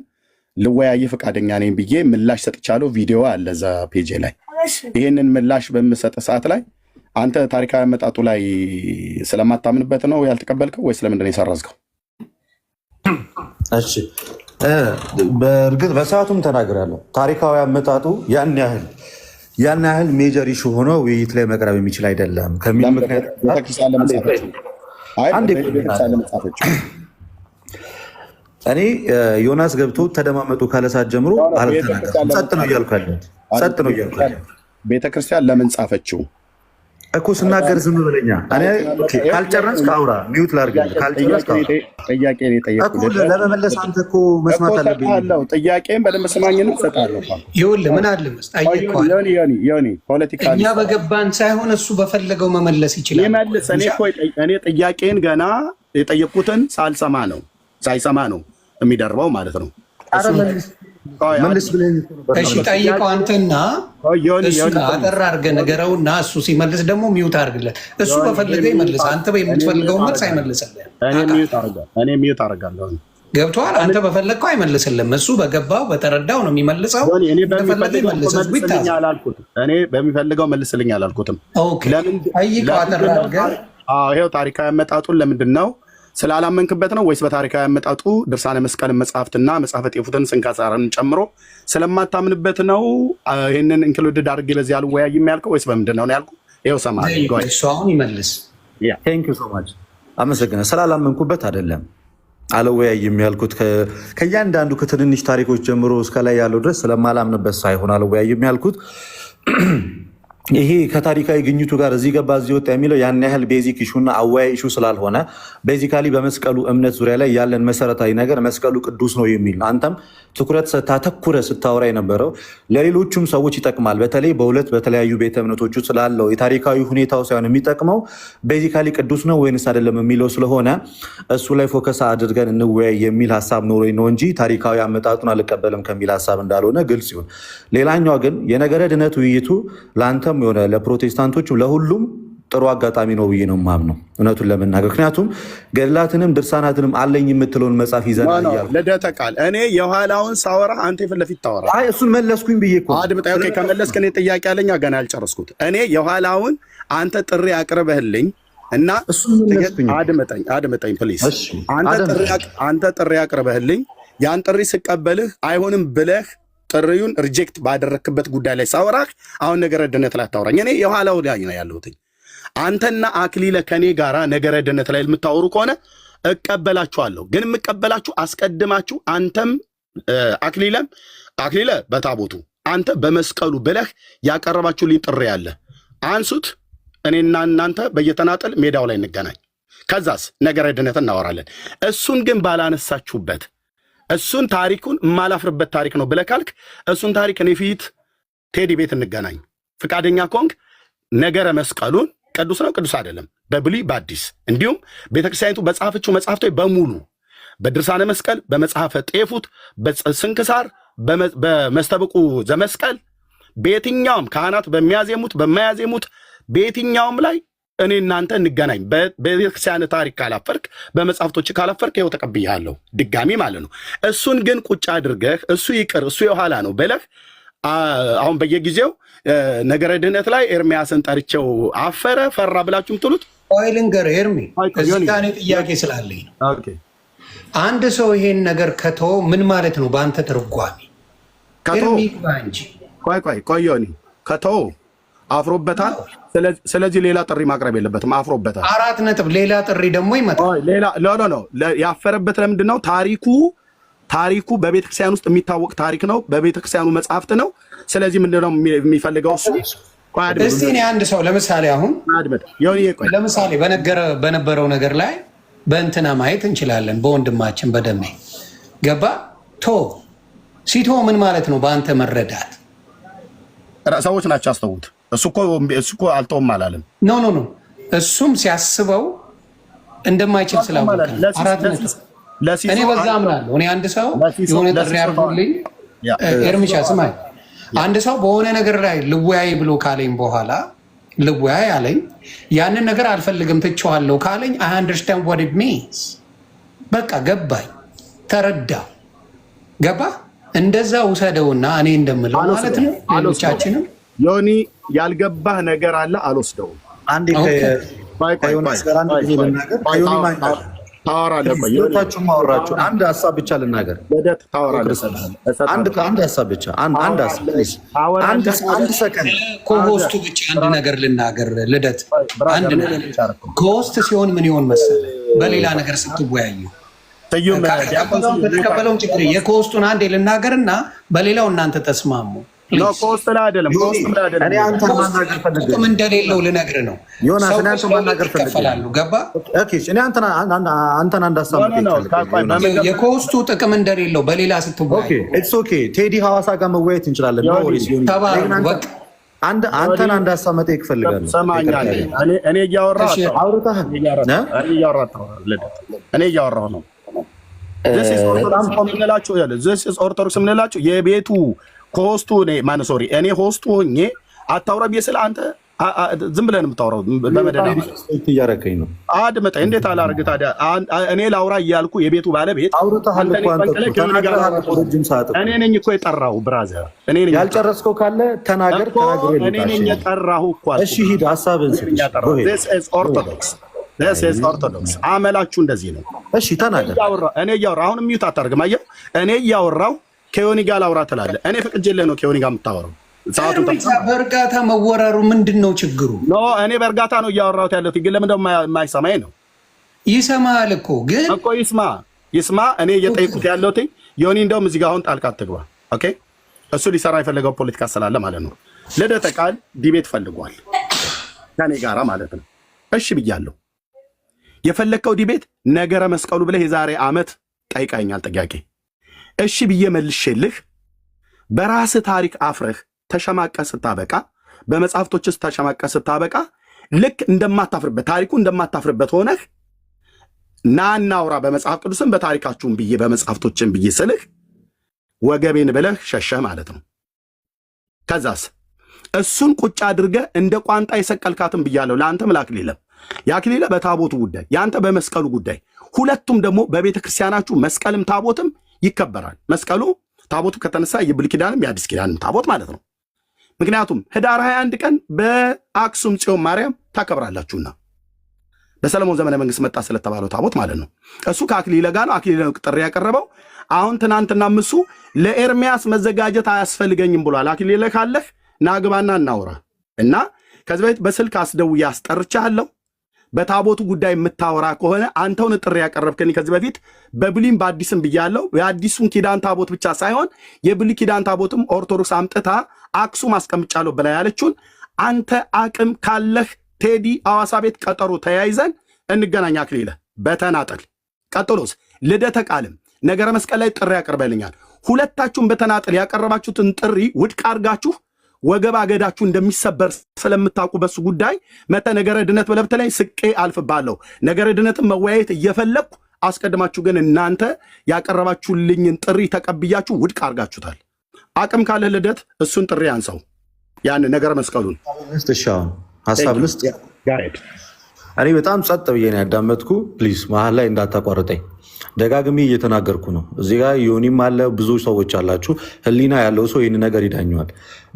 ልወያይ ፈቃደኛ ነኝ ብዬ ምላሽ ሰጥቻለሁ። ቪዲዮ አለ እዛ ፔጅ ላይ ይህንን ምላሽ በምሰጥ ሰዓት ላይ አንተ ታሪካዊ አመጣጡ ላይ ስለማታምንበት ነው ያልተቀበልከው ወይስ ለምንድን ነው የሰረዝከው? እሺ በእርግጥ በሰዓቱም ተናግራለሁ። ታሪካዊ አመጣጡ ያን ያህል ሜጀር ኢሹ ሆኖ ውይይት ላይ መቅረብ የሚችል አይደለም ከሚል ምክንያት ቤተክርስቲያን ለመጻፈችው እኔ ዮናስ ገብቶ ተደማመጡ ካለ ሰዓት ጀምሮ አልተናገርኩም። ጸጥ ነው እያልኩ ያለሁት። ቤተክርስቲያን ለምን ጻፈችው እኮ ስናገር ዝም ብለኛ። ካልጨረስክ አውራ፣ ሚውት ላድርግልህ። ካልጨረስክ ጥያቄ ለመመለስ አንተ እኮ መስማት አለብኝ። ጥያቄን በደንብ ስማኝን እሰጥሃለሁ። ይኸውልህ ምን አለ ፖለቲካ እኛ በገባን ሳይሆን እሱ በፈለገው መመለስ ይችላል። ይመልስ። እኔ ጥያቄን ገና የጠየቁትን ሳይሰማ ነው የሚደርበው ማለት ነው። መልስ ብለህ እሺ ጠይቀው አንተና እሱ አጠር አድርገህ ንገረውና እሱ ሲመልስ ደግሞ ሚውት አድርግለት። እሱ በፈለገው ይመልስ። አንተ የምትፈልገው መልስ አይመልስልህም። እኔ ሚውት አደርጋለሁ። ገብቶሃል? አንተ በፈለግከው አይመልስልህም። እሱ በገባው በተረዳው ነው የሚመልሰው። እኔ በሚፈልገው መልስልኝ አላልኩትም። ጠይቀው አጠር አድርገህ። ይኸው ታሪካዊ አመጣጡን ለምንድን ነው ስላላመንክበት ነው ወይስ በታሪካዊ አመጣጡ ድርሳነ መስቀልን መጽሐፍትና መጽሐፈ ጤፉትን ስንክሳርን ጨምሮ ስለማታምንበት ነው? ይህንን ኢንክሉድድ አድርጌ በዚህ አልወያይም ያልከው ወይስ በምንድን ነው ያልኩህ? ይኸው ሰማህ። እሱ አሁን ይመልስ። ቴንክ ዩ ሶ ማች አመሰግናለሁ። ስላላመንኩበት አይደለም አልወያይም ያልኩት። ከእያንዳንዱ ከትንንሽ ታሪኮች ጀምሮ እስከ ላይ ያለው ድረስ ስለማላምንበት ሳይሆን አልወያይም ያልኩት ይሄ ከታሪካዊ ግኝቱ ጋር እዚህ ገባ እዚህ ወጣ የሚለው ያን ያህል ቤዚክ ኢሹና አወያይ ኢሹ ስላልሆነ ቤዚካሊ በመስቀሉ እምነት ዙሪያ ላይ ያለን መሰረታዊ ነገር መስቀሉ ቅዱስ ነው የሚል ነው። አንተም ትኩረት ታተኩረ ስታወራ የነበረው ለሌሎቹም ሰዎች ይጠቅማል። በተለይ በሁለት በተለያዩ ቤተ እምነቶቹ ስላለው የታሪካዊ ሁኔታው ሳይሆን የሚጠቅመው ቤዚካሊ ቅዱስ ነው ወይንስ አይደለም የሚለው ስለሆነ እሱ ላይ ፎከስ አድርገን እንወያይ የሚል ሀሳብ ኖሮኝ ነው እንጂ ታሪካዊ አመጣጡን አልቀበልም ከሚል ሀሳብ እንዳልሆነ ግልጽ ይሁን። ሌላኛው ግን የነገረ ድነት ውይይቱ ለአንተም የሆነ ለፕሮቴስታንቶች ለሁሉም ጥሩ አጋጣሚ ነው ብዬ ነው የማምነው እውነቱን ለመናገር። ምክንያቱም ገድላትንም ድርሳናትንም አለኝ የምትለውን መጽሐፍ ይዘናል እያሉ ልደተ ቃል እኔ የኋላውን ሳወራ አንተ የፊት ለፊት ታወራ። እሱን መለስኩኝ ብዬ እኮ አድምጣ። ከመለስክ እኔ ጥያቄ አለኝ ገና ያልጨረስኩት። እኔ የኋላውን አንተ ጥሪ አቅርበህልኝ እና አድምጠኝ ፕሊዝ። አንተ ጥሪ አቅርበህልኝ ያን ጥሪ ስቀበልህ አይሆንም ብለህ ጥሪውን ሪጀክት ባደረክበት ጉዳይ ላይ ሳወራህ አሁን ነገረ ድነት ላይ አታወራኝ። እኔ የኋላው ላይ ነው ያለሁት። አንተና አክሊለ ከኔ ጋራ ነገረ ድነት ላይ የምታወሩ ከሆነ እቀበላችኋለሁ። ግን የምቀበላችሁ አስቀድማችሁ አንተም አክሊለ በታቦቱ አንተ በመስቀሉ ብለህ ያቀረባችሁልኝ ጥሪ አለ። አንሱት። እኔና እናንተ በየተናጠል ሜዳው ላይ እንገናኝ። ከዛስ ነገረ ድነት እናወራለን። እሱን ግን ባላነሳችሁበት እሱን ታሪኩን የማላፍርበት ታሪክ ነው ብለህ ካልክ እሱን ታሪክ እኔ ፊት ቴዲ ቤት እንገናኝ። ፍቃደኛ ኮንክ ነገረ መስቀሉን ቅዱስ ነው ቅዱስ አይደለም በብሉይ በአዲስ እንዲሁም ቤተክርስቲያኒቱ በጻፈችው መጽሐፍቶች በሙሉ በድርሳነ መስቀል፣ በመጽሐፈ ጤፉት፣ በስንክሳር፣ በመስተብቁ ዘመስቀል በየትኛውም ካህናት በሚያዜሙት በማያዜሙት በየትኛውም ላይ እኔ እናንተ እንገናኝ። በቤተክርስቲያን ታሪክ ካላፈርክ በመጽሐፍቶች ካላፈርክ ይኸው ተቀብያለሁ ድጋሚ ማለት ነው። እሱን ግን ቁጭ አድርገህ እሱ ይቅር እሱ የኋላ ነው ብለህ አሁን በየጊዜው ነገረ ድህነት ላይ ኤርሚያስን ጠርቼው አፈረ ፈራ ብላችሁም ትሉት ልንገር ኤርሚ እዚህ ጋር እኔ ጥያቄ ስላለኝ ነው። አንድ ሰው ይሄን ነገር ከተወ ምን ማለት ነው በአንተ ትርጓሜ? ቆይ ከተወ አፍሮበታል። ስለዚህ ሌላ ጥሪ ማቅረብ የለበትም። አፍሮበታል። 4 ነጥብ ሌላ ጥሪ ደግሞ ይመጣል። ያፈረበት ለምንድን ነው? ታሪኩ በቤተክርስቲያን ውስጥ የሚታወቅ ታሪክ ነው። በቤተክርስቲያኑ መጽሐፍት ነው። ስለዚህ ምንድነው የሚፈልገው እሱ? እስቲ እኔ አንድ ሰው ለምሳሌ አሁን ለምሳሌ በነበረው ነገር ላይ በእንትና ማየት እንችላለን። በወንድማችን በደሜ ገባ ሲቶ ምን ማለት ነው በአንተ መረዳት? ሰዎች ናቸው ያስተውት። እሱ እኮ አልተውም አላለም። ኖ እሱም ሲያስበው እንደማይችል ስላወቀ 4 ነጥብ እኔ በዛ አምናለሁ። እኔ አንድ ሰው የሆነ ጥሪ አድርጎልኝ ኤርሚሻ ስማኝ፣ አንድ ሰው በሆነ ነገር ላይ ልወያይ ብሎ ካለኝ በኋላ ልወያይ አለኝ፣ ያንን ነገር አልፈልግም ትቼዋለሁ ካለኝ I understand what it means። በቃ ገባኝ፣ ተረዳው። ገባ እንደዛ ውሰደውና እኔ እንደምለው ማለት ነው። ሌሎቻችንም ዮኒ ያልገባህ ነገር አለ አልወስደውም። አንዴ ከዮናስ ጋር አንድ ጊዜ ልናገር። ዮኒ ማይናገር ታወራለህ። ሁለታችሁም ማወራችሁ አንድ ሀሳብ ብቻ ልናገር። ልደት ታወራለህ። አንድ ሀሳብ ብቻ አንድ ሰከንድ ከሆስቱ ብቻ አንድ ነገር ልናገር። ልደት አንድ ነገር ከሆስት ሲሆን ምን ይሆን መሰለህ፣ በሌላ ነገር ስትወያዩ ተቀበለውን ችግር የከሆስቱን አንዴ ልናገርና በሌላው እናንተ ተስማሙ። ከሆስት ላይ አይደለም። እኔ አንተን ማናገር ፈልጌ ጥቅም እንደሌለው ልነግርህ ነው። ዮናስ እኔ አንተን ማናገር ፈልጌ ገባ? እኔ አንተን አንድ ሀሳብ የከሆስቱ ጥቅም እንደሌለው በሌላ ስትወያዩ ኢትስ ኦኬ። ቴዲ ሐዋሳ ጋር መወያየት እንችላለን። አንተን አንድ ሀሳብ መጠየቅ እፈልጋለሁ። ሰማኛለህ? እኔ እያወራሁ ነው። ኦርቶዶክስ የምንላቸው የቤቱ ከሆስቱ እኔ ሆስቱ ሆኜ አታውራ ብዬ ስለ አንተ ዝም ብለን የምታወራው በመደዳ እያደረገኝ ነው። አድምጠኝ። እንዴት አላደርግ ታዲያ? እኔ ላውራ እያልኩ የቤቱ ባለቤት እኔ ነኝ እኮ የጠራሁ። ብራዘር ያልጨረስከው ካለ ተናገር። እኔ ነኝ የጠራሁ እኮ። እሺ ሂድ፣ ሀሳብህን ኦርቶዶክስ አመላችሁ እንደዚህ ነው። እሺ ተናገር። እኔ እያወራሁ አሁን ሚዩት አታርግም። አየህ፣ እኔ እያወራሁ ከዮኒ ጋር ላውራ ትላለህ። እኔ ፈቅጄልህ ነው ከዮኒ ጋር የምታወራው። በእርጋታ መወራሩ ምንድን ነው ችግሩ? እኔ በእርጋታ ነው እያወራሁት ያለሁት፣ ግን ለምን ደግሞ የማይሰማኝ ነው? ይሰማል እኮ ግን እኮ ይስማ። እኔ እየጠየቁት ያለሁት ዮኒ፣ እንደውም እዚህ ጋር አሁን ጣልቃ አትግባ። ኦኬ፣ እሱ ሊሰራ የፈለገው ፖለቲካ ስላለ ማለት ነው። ልደተ ቃል ዲቤት ፈልጓል ከኔ ጋራ ማለት ነው። እሺ ብያለሁ። የፈለግከው ዲቤት ነገረ መስቀሉ ብለህ የዛሬ ዓመት ጠይቃኛል ጥያቄ። እሺ ብዬ መልሼልህ በራስህ ታሪክ አፍረህ ተሸማቀ ስታበቃ፣ በመጽሐፍቶች ውስጥ ተሸማቀ ስታበቃ፣ ልክ እንደማታፍርበት ታሪኩ እንደማታፍርበት ሆነህ ና እናውራ በመጽሐፍ ቅዱስም በታሪካችሁም ብዬ በመጽሐፍቶችም ብዬ ስልህ ወገቤን ብለህ ሸሸህ ማለት ነው። ከዛስ እሱን ቁጭ አድርገህ እንደ ቋንጣ የሰቀልካትን ብያለሁ። ለአንተም ለአክሊለም የአክሊለ በታቦቱ ጉዳይ የአንተ በመስቀሉ ጉዳይ፣ ሁለቱም ደግሞ በቤተ ክርስቲያናችሁ መስቀልም ታቦትም ይከበራል። መስቀሉ ታቦቱ ከተነሳ የብሉይ ኪዳንም የአዲስ ኪዳንም ታቦት ማለት ነው። ምክንያቱም ህዳር 21 ቀን በአክሱም ጽዮን ማርያም ታከብራላችሁና በሰለሞን ዘመነ መንግስት መጣ ስለተባለው ታቦት ማለት ነው። እሱ ከአክሊለ ጋር ነው። አክሊለ ጥሪ ያቀረበው አሁን ትናንትና ምሱ ለኤርሚያስ መዘጋጀት አያስፈልገኝም ብሏል። አክሊለ ካለህ ናግባና እናውራ እና ከዚህ በፊት በስልክ አስደውዬ አስጠርቻለሁ። በታቦቱ ጉዳይ የምታወራ ከሆነ አንተውን ጥሪ ያቀረብከኝ ከዚህ በፊት በብሉይም በአዲስም ብያለሁ። የአዲሱን ኪዳን ታቦት ብቻ ሳይሆን የብሉይ ኪዳን ታቦትም ኦርቶዶክስ አምጥታ አክሱም አስቀምጫለሁ ብላ ያለችውን አንተ አቅም ካለህ ቴዲ ሐዋሳ ቤት ቀጠሮ ተያይዘን እንገናኝ። አክሊለ በተናጠል ቀጥሎስ ልደተ ቃልም ነገረ መስቀል ላይ ጥሪ ያቀርበልኛል። ሁለታችሁም በተናጠል ያቀረባችሁትን ጥሪ ውድቅ አድርጋችሁ ወገብ አገዳችሁ እንደሚሰበር ስለምታውቁ በሱ ጉዳይ መተ ነገረ ድነት በለብተ ላይ ስቄ አልፍባለሁ። ነገረ ድነትን መወያየት እየፈለግኩ አስቀድማችሁ ግን እናንተ ያቀረባችሁልኝን ጥሪ ተቀብያችሁ ውድቅ አድርጋችሁታል። አቅም ካለህ ልደት እሱን ጥሪ አንሰው። ያን ነገረ መስቀሉን ሀሳብ ልስጥ። እኔ በጣም ጸጥ ብዬ ነው ያዳመጥኩ። ፕሊዝ መሀል ላይ እንዳታቋርጠኝ። ደጋግሜ እየተናገርኩ ነው። እዚህ ጋር ዮኒም አለ፣ ብዙ ሰዎች አላችሁ። ህሊና ያለው ሰው ይህን ነገር ይዳኘዋል።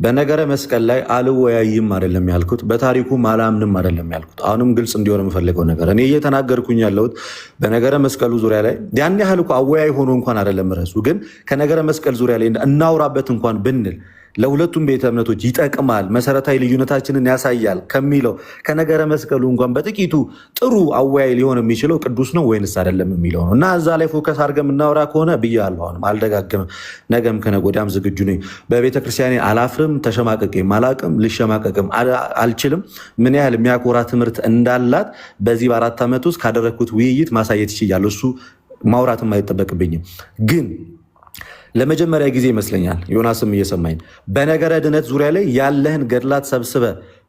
በነገረ መስቀል ላይ አልወያይም አይደለም ያልኩት፣ በታሪኩም አላምንም አይደለም ያልኩት። አሁንም ግልጽ እንዲሆን የምፈልገው ነገር እኔ እየተናገርኩኝ ያለሁት በነገረ መስቀሉ ዙሪያ ላይ ያን ያህል እኮ አወያይ ሆኖ እንኳን አይደለም ርዕሱ፣ ግን ከነገረ መስቀል ዙሪያ ላይ እናውራበት እንኳን ብንል ለሁለቱም ቤተ እምነቶች ይጠቅማል፣ መሰረታዊ ልዩነታችንን ያሳያል ከሚለው ከነገረ መስቀሉ እንኳን በጥቂቱ ጥሩ አወያይ ሊሆን የሚችለው ቅዱስ ነው ወይንስ አይደለም የሚለው ነው። እና እዛ ላይ ፎከስ አድርገን የምናወራ ከሆነ ብያለሁ፣ አሁንም አልደጋግምም፣ ነገም ከነገ ወዲያም ዝግጁ ነኝ። በቤተ ክርስቲያኔ አላፍርም፣ ተሸማቀቄም አላቅም፣ ልሸማቀቅም አልችልም። ምን ያህል የሚያኮራ ትምህርት እንዳላት በዚህ በ4 ዓመት ውስጥ ካደረግኩት ውይይት ማሳየት ይችላል። እሱ ማውራትም አይጠበቅብኝም። ግን ለመጀመሪያ ጊዜ ይመስለኛል ዮናስም እየሰማኝ በነገረ ድነት ዙሪያ ላይ ያለህን ገድላት ሰብስበ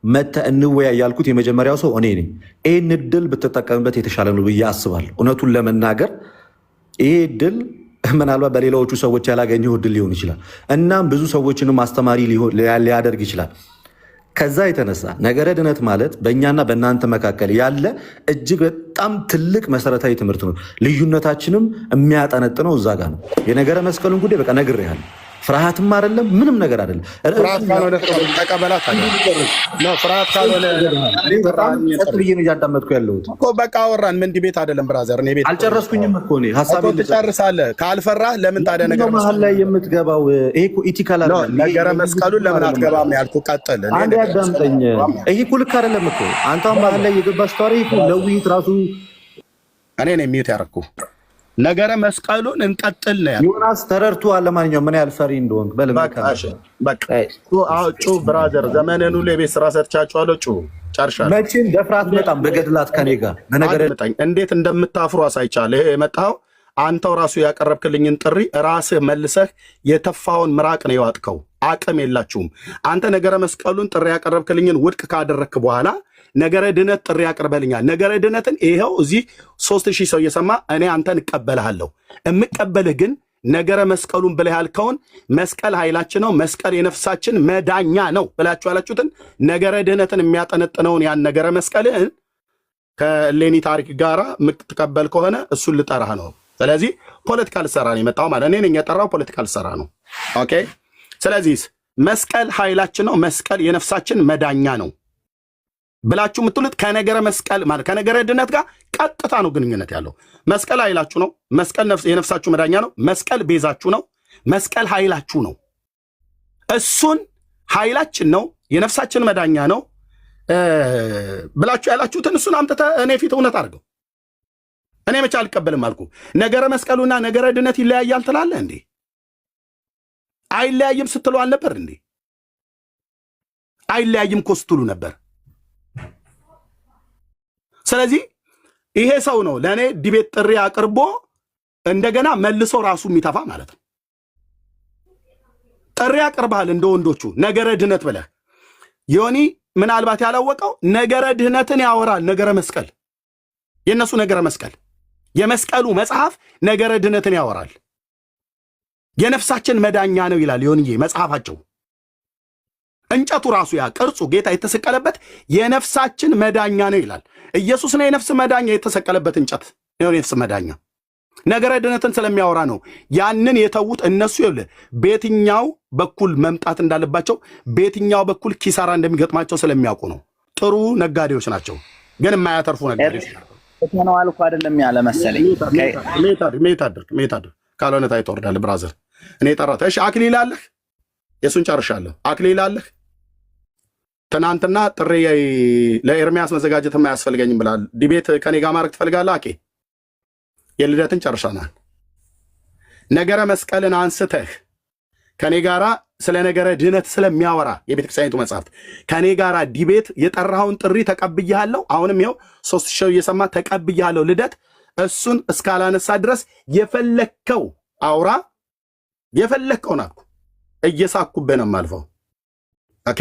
መተ እንወያ ያልኩት የመጀመሪያው ሰው እኔ ነኝ። ይህን እድል ብትጠቀምበት የተሻለ ነው ብዬ አስባለሁ። እውነቱን ለመናገር ይሄ እድል ምናልባት በሌላዎቹ ሰዎች ያላገኘው እድል ሊሆን ይችላል። እናም ብዙ ሰዎችንም አስተማሪ ሊያደርግ ይችላል። ከዛ የተነሳ ነገረ ድነት ማለት በእኛና በእናንተ መካከል ያለ እጅግ በጣም ትልቅ መሰረታዊ ትምህርት ነው። ልዩነታችንም የሚያጠነጥነው እዛ ጋር ነው። የነገረ መስቀሉን ጉዳይ በቃ ነግሬሃለሁ። ፍርሃትም አይደለም ምንም ነገር አይደለም። ፍርሃት ካልሆነ ተቀበላት ነው። ፍርሃት ካልሆነ በጣም ጸጥ ብዬ ነው እያዳመጥኩ ያለሁት እኮ። በቃ አወራን። ምን ዲቤት አይደለም ብራዘር። እኔ ቤት አልጨረስኩኝም እኮ እኔ ሐሳቤን ትጨርሳለህ። ካልፈራህ ለምን ታዲያ ነገር መሀል ላይ የምትገባው? ይሄ እኮ ኢቲካል አይደለም። ነገረ መስቀሉን ለምን አትገባም ያልኩህ። ቀጥል። አንዴ አዳምጠኝ። ይሄ እኮ ልክ አይደለም እኮ አንተ መሀል ላይ የገባህ ስታወሪ እኮ ለውይይት ራሱ እኔ ነኝ ሚውት ያደረኩህ። ነገረ መስቀሉን እንቀጥል ነው ያለው። ዮናስ ተረድቷል። ለማንኛውም ምን ያህል ፈሪ እንደሆንክ ጩህ ብራዘር። ዘመንን ሁሉ የቤት ስራ ሰርቻችኋለሁ። ጩህ ጨርሻለሁ። መቼም ደፍራት በጣም በገድላት ከኔ ጋር በነገር እንዴት እንደምታፍሩ አሳይቻለሁ። ይሄ የመጣኸው አንተው ራሱ ያቀረብክልኝን ጥሪ ራስህ መልሰህ የተፋውን ምራቅ ነው የዋጥከው። አቅም የላችሁም። አንተ ነገረ መስቀሉን ጥሪ ያቀረብክልኝን ውድቅ ካደረግክ በኋላ ነገረ ድነት ጥሪ ያቀርበልኛል። ነገረ ድነትን ይኸው እዚህ 3000 ሰው እየሰማ እኔ አንተን እቀበልሃለሁ። እምቀበልህ ግን ነገረ መስቀሉን ብለህ ያልከውን መስቀል ኃይላችን ነው፣ መስቀል የነፍሳችን መዳኛ ነው ብላችሁ ያላችሁትን ነገረ ድነትን የሚያጠነጥነውን ያን ነገረ መስቀልህን ከሌኒ ታሪክ ጋራ የምትቀበል ከሆነ እሱን ልጠራህ ነው። ስለዚህ ፖለቲካ ልሰራ ነው የመጣው ማለት እኔ ነኝ የጠራው። ፖለቲካ ልሰራ ነው። ኦኬ። ስለዚህ መስቀል ኃይላችን ነው፣ መስቀል የነፍሳችን መዳኛ ነው ብላችሁ የምትሉት ከነገረ መስቀል ማለት ከነገረ ድነት ጋር ቀጥታ ነው ግንኙነት ያለው። መስቀል ኃይላችሁ ነው። መስቀል የነፍሳችሁ መዳኛ ነው። መስቀል ቤዛችሁ ነው። መስቀል ኃይላችሁ ነው። እሱን ኃይላችን ነው የነፍሳችን መዳኛ ነው ብላችሁ ያላችሁትን እሱን አምጥተህ እኔ ፊት እውነት አድርገው። እኔ መቼ አልቀበልም አልኩ። ነገረ መስቀሉና ነገረ ድነት ይለያያል ትላለህ እንዴ? አይለያይም ስትሉ አልነበር እንዴ? አይለያይም እኮ ስትሉ ነበር። ስለዚህ ይሄ ሰው ነው ለእኔ ዲቤት ጥሪ አቅርቦ እንደገና መልሶ ራሱ የሚተፋ ማለት ነው። ጥሪ አቅርበሃል እንደ ወንዶቹ ነገረ ድነት ብለህ። ዮኒ ምናልባት ያላወቀው ነገረ ድህነትን ያወራል። ነገረ መስቀል የእነሱ ነገረ መስቀል የመስቀሉ መጽሐፍ ነገረ ድህነትን ያወራል። የነፍሳችን መዳኛ ነው ይላል ዮኒዬ መጽሐፋቸው። እንጨቱ ራሱ ያ ቅርጹ ጌታ የተሰቀለበት የነፍሳችን መዳኛ ነው ይላል። ኢየሱስ ነው የነፍስ መዳኛ፣ የተሰቀለበት እንጨት ነው የነፍስ መዳኛ። ነገረ ድነትን ስለሚያወራ ነው ያንን የተዉት። እነሱ ይኸውልህ በየትኛው በኩል መምጣት እንዳለባቸው በየትኛው በኩል ኪሳራ እንደሚገጥማቸው ስለሚያውቁ ነው። ጥሩ ነጋዴዎች ናቸው፣ ግን የማያተርፉ ነጋዴዎች ናቸው። ነው አልኩ አይደለም ያለ መሰለኝ። ሜት አድርግ ካልሆነ ታይ ትወርዳለህ ብራዘር። እኔ ጠራት። እሺ አክሊል አለህ? የሱን ጨርሻለሁ። አክሊል አለህ? ትናንትና ጥሪ ለኤርሚያስ መዘጋጀት የማያስፈልገኝም ብላል። ዲቤት ከኔ ጋር ማድረግ ትፈልጋለህ? አኬ የልደትን ጨርሰናል። ነገረ መስቀልን አንስተህ ከኔ ጋራ ስለ ነገረ ድህነት ስለሚያወራ የቤተክርስቲያኒቱ መጽሐፍት ከኔ ጋራ ዲቤት የጠራኸውን ጥሪ ተቀብያለሁ። አሁንም ይኸው 3000 እየሰማ ተቀብያለሁ። ልደት እሱን እስካላነሳ ድረስ የፈለከው አውራ፣ የፈለከውን አልኩ። እየሳኩብህ ነው የማልፈው። ኦኬ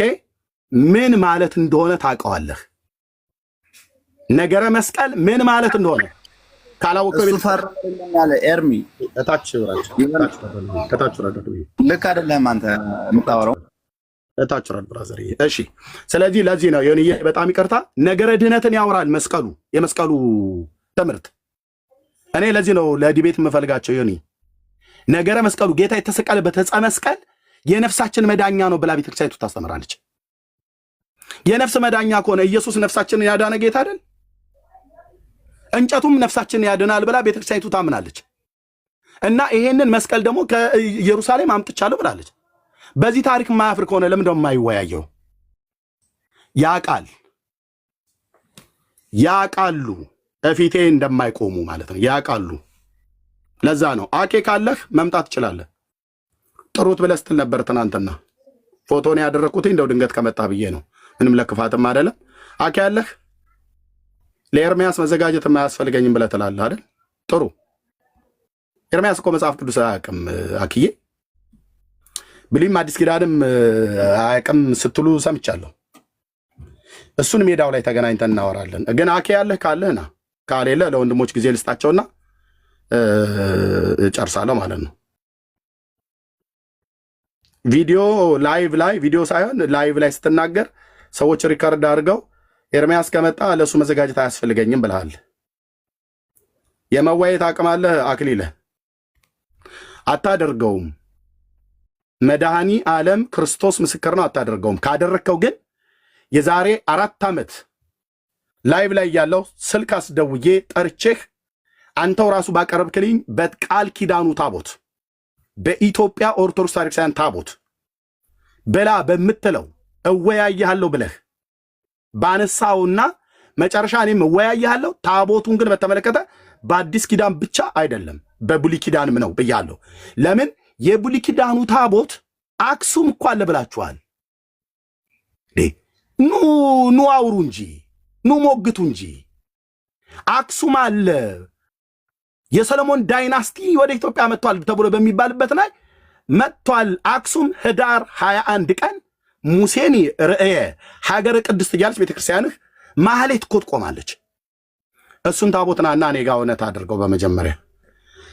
ምን ማለት እንደሆነ ታውቀዋለህ። ነገረ መስቀል ምን ማለት እንደሆነ ካላወቀው ፈርኛለ ኤርሚ ከታች ልክ አይደለም አንተ የምታወራው ከታች ብራዘር። እሺ ስለዚህ ለዚህ ነው ዮኒዬ በጣም ይቅርታ ነገረ ድህነትን ያወራል መስቀሉ፣ የመስቀሉ ትምህርት። እኔ ለዚህ ነው ለዲቤት የምፈልጋቸው ዮኒ። ነገረ መስቀሉ ጌታ የተሰቀለበት ዕፀ መስቀል የነፍሳችን መዳኛ ነው ብላ ቤተክርስቲያኒቱ ታስተምራለች። የነፍስ መዳኛ ከሆነ ኢየሱስ ነፍሳችንን ያዳነ ጌታ አይደል? እንጨቱም ነፍሳችንን ያድናል ብላ ቤተክርስቲያኒቱ ታምናለች። እና ይሄንን መስቀል ደግሞ ከኢየሩሳሌም አምጥቻለሁ ብላለች። በዚህ ታሪክ የማያፍር ከሆነ ለምን ደግሞ የማይወያየው? ያቃሉ እፊቴ እንደማይቆሙ ማለት ነው። ያቃሉ። ለዛ ነው አኬ ካለህ መምጣት ትችላለህ። ጥሩት ብለህ ስትል ነበር ትናንትና። ፎቶን ያደረኩት እንደው ድንገት ከመጣ ብዬ ነው። ምንም ለክፋትም አይደለም። አኬ ያለህ ለኤርሚያስ መዘጋጀት የማያስፈልገኝም ብለህ ትላለህ አይደል? ጥሩ። ኤርሚያስ እኮ መጽሐፍ ቅዱስ አያውቅም አክዬ። ብሉይም አዲስ ኪዳንም አያውቅም ስትሉ ሰምቻለሁ። እሱን ሜዳው ላይ ተገናኝተን እናወራለን። ግን አኬ ያለህ ካለህ ና፣ ካሌለ ለወንድሞች ጊዜ ልስጣቸውና ጨርሳለሁ ማለት ነው። ቪዲዮ ቪዲዮ ሳይሆን ላይቭ ላይ ስትናገር ሰዎች ሪከርድ አድርገው ኤርሚያስ ከመጣ ለእሱ መዘጋጀት አያስፈልገኝም ብለሃል። የመዋየት አቅም አለህ አክሊለ፣ አታደርገውም። መድኃኒ ዓለም ክርስቶስ ምስክር ነው፣ አታደርገውም። ካደረግከው ግን የዛሬ 4 ዓመት ላይቭ ላይ ያለው ስልክ አስደውዬ ጠርቼህ አንተው ራሱ ባቀረብክልኝ በቃል ኪዳኑ ታቦት በኢትዮጵያ ኦርቶዶክስ ታሪክሳውያን ታቦት በላ በምትለው እወያያለሁ ብለህ ባነሳውና መጨረሻ እኔም እወያያለሁ። ታቦቱን ግን በተመለከተ በአዲስ ኪዳን ብቻ አይደለም በብሉይ ኪዳንም ነው ብያለሁ። ለምን የብሉይ ኪዳኑ ታቦት አክሱም እኮ አለ ብላችኋል። ኑ አውሩ እንጂ ኑ ሞግቱ እንጂ አክሱም አለ። የሰለሞን ዳይናስቲ ወደ ኢትዮጵያ መጥቷል ተብሎ በሚባልበት ላይ መጥቷል። አክሱም ህዳር 21 ቀን ሙሴኒ ርእየ ሀገረ ቅድስት እያለች ቤተክርስቲያንህ ማህሌት እኮ ትቆማለች። እሱን ታቦትና እና እኔ ጋር እውነት አድርገው በመጀመሪያ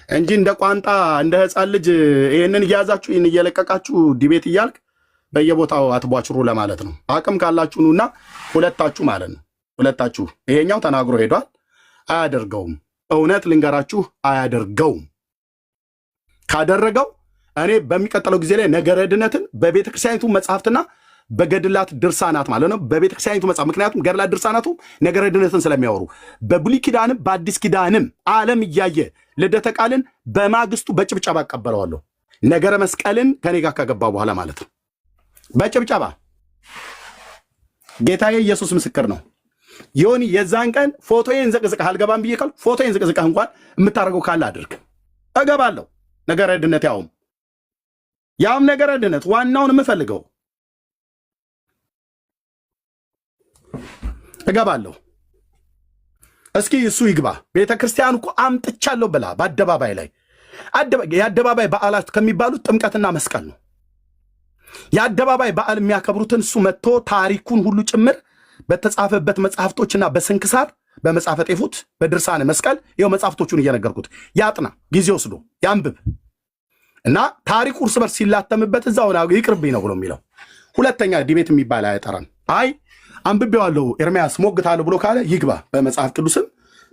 እንጂ እንደ ቋንጣ እንደ ህፃን ልጅ ይህንን እያያዛችሁ ይህን እየለቀቃችሁ ዲቤት እያልክ በየቦታው አትቧችሩ ለማለት ነው። አቅም ካላችሁ ኑና ሁለታችሁ ማለት ነው። ሁለታችሁ ይሄኛው ተናግሮ ሄዷል። አያደርገውም። እውነት ልንገራችሁ አያደርገውም። ካደረገው እኔ በሚቀጥለው ጊዜ ላይ ነገረ ድነትን በቤተ ክርስቲያኒቱ መጽሐፍትና በገድላት ድርሳናት ማለት ነው በቤተ ክርስቲያኒቱ መጽሐፍ፣ ምክንያቱም ገድላት ድርሳናቱ ነገረ ድነትን ስለሚያወሩ በብሉይ ኪዳንም በአዲስ ኪዳንም ዓለም እያየ ልደተ ቃልን በማግስቱ በጭብጨባ አቀበለዋለሁ። ነገረ መስቀልን ከኔ ጋር ከገባ በኋላ ማለት ነው በጭብጨባ ጌታዬ ኢየሱስ ምስክር ነው። ዮኒ የዛን ቀን ፎቶዬን ዘቅዝቀህ አልገባም ብዬ ካል ፎቶዬን ዘቅዝቀህ እንኳን የምታደርገው ካለ አድርግ፣ እገባለሁ። ነገረ ድነት ያውም ነገረ ድነት ዋናውን የምፈልገው እገባለሁ። እስኪ እሱ ይግባ። ቤተ ክርስቲያን እኮ አምጥቻለሁ ብላ በአደባባይ ላይ የአደባባይ በዓላት ከሚባሉት ጥምቀትና መስቀል ነው። የአደባባይ በዓል የሚያከብሩትን እሱ መጥቶ ታሪኩን ሁሉ ጭምር በተጻፈበት መጽሐፍቶችና በስንክሳር በመጽሐፈ ጤፉት በድርሳነ መስቀል ይኸው መጽሐፍቶቹን እየነገርኩት ያጥና ጊዜ ወስዶ ያንብብ እና ታሪኩ እርስ በርስ ሲላተምበት እዛው ይቅርብኝ ነው ብሎ የሚለው። ሁለተኛ ዲቤት የሚባል አያጠራም። አይ አንብቤዋለሁ ኤርምያስ ሞግታለሁ ብሎ ካለ ይግባ። በመጽሐፍ ቅዱስም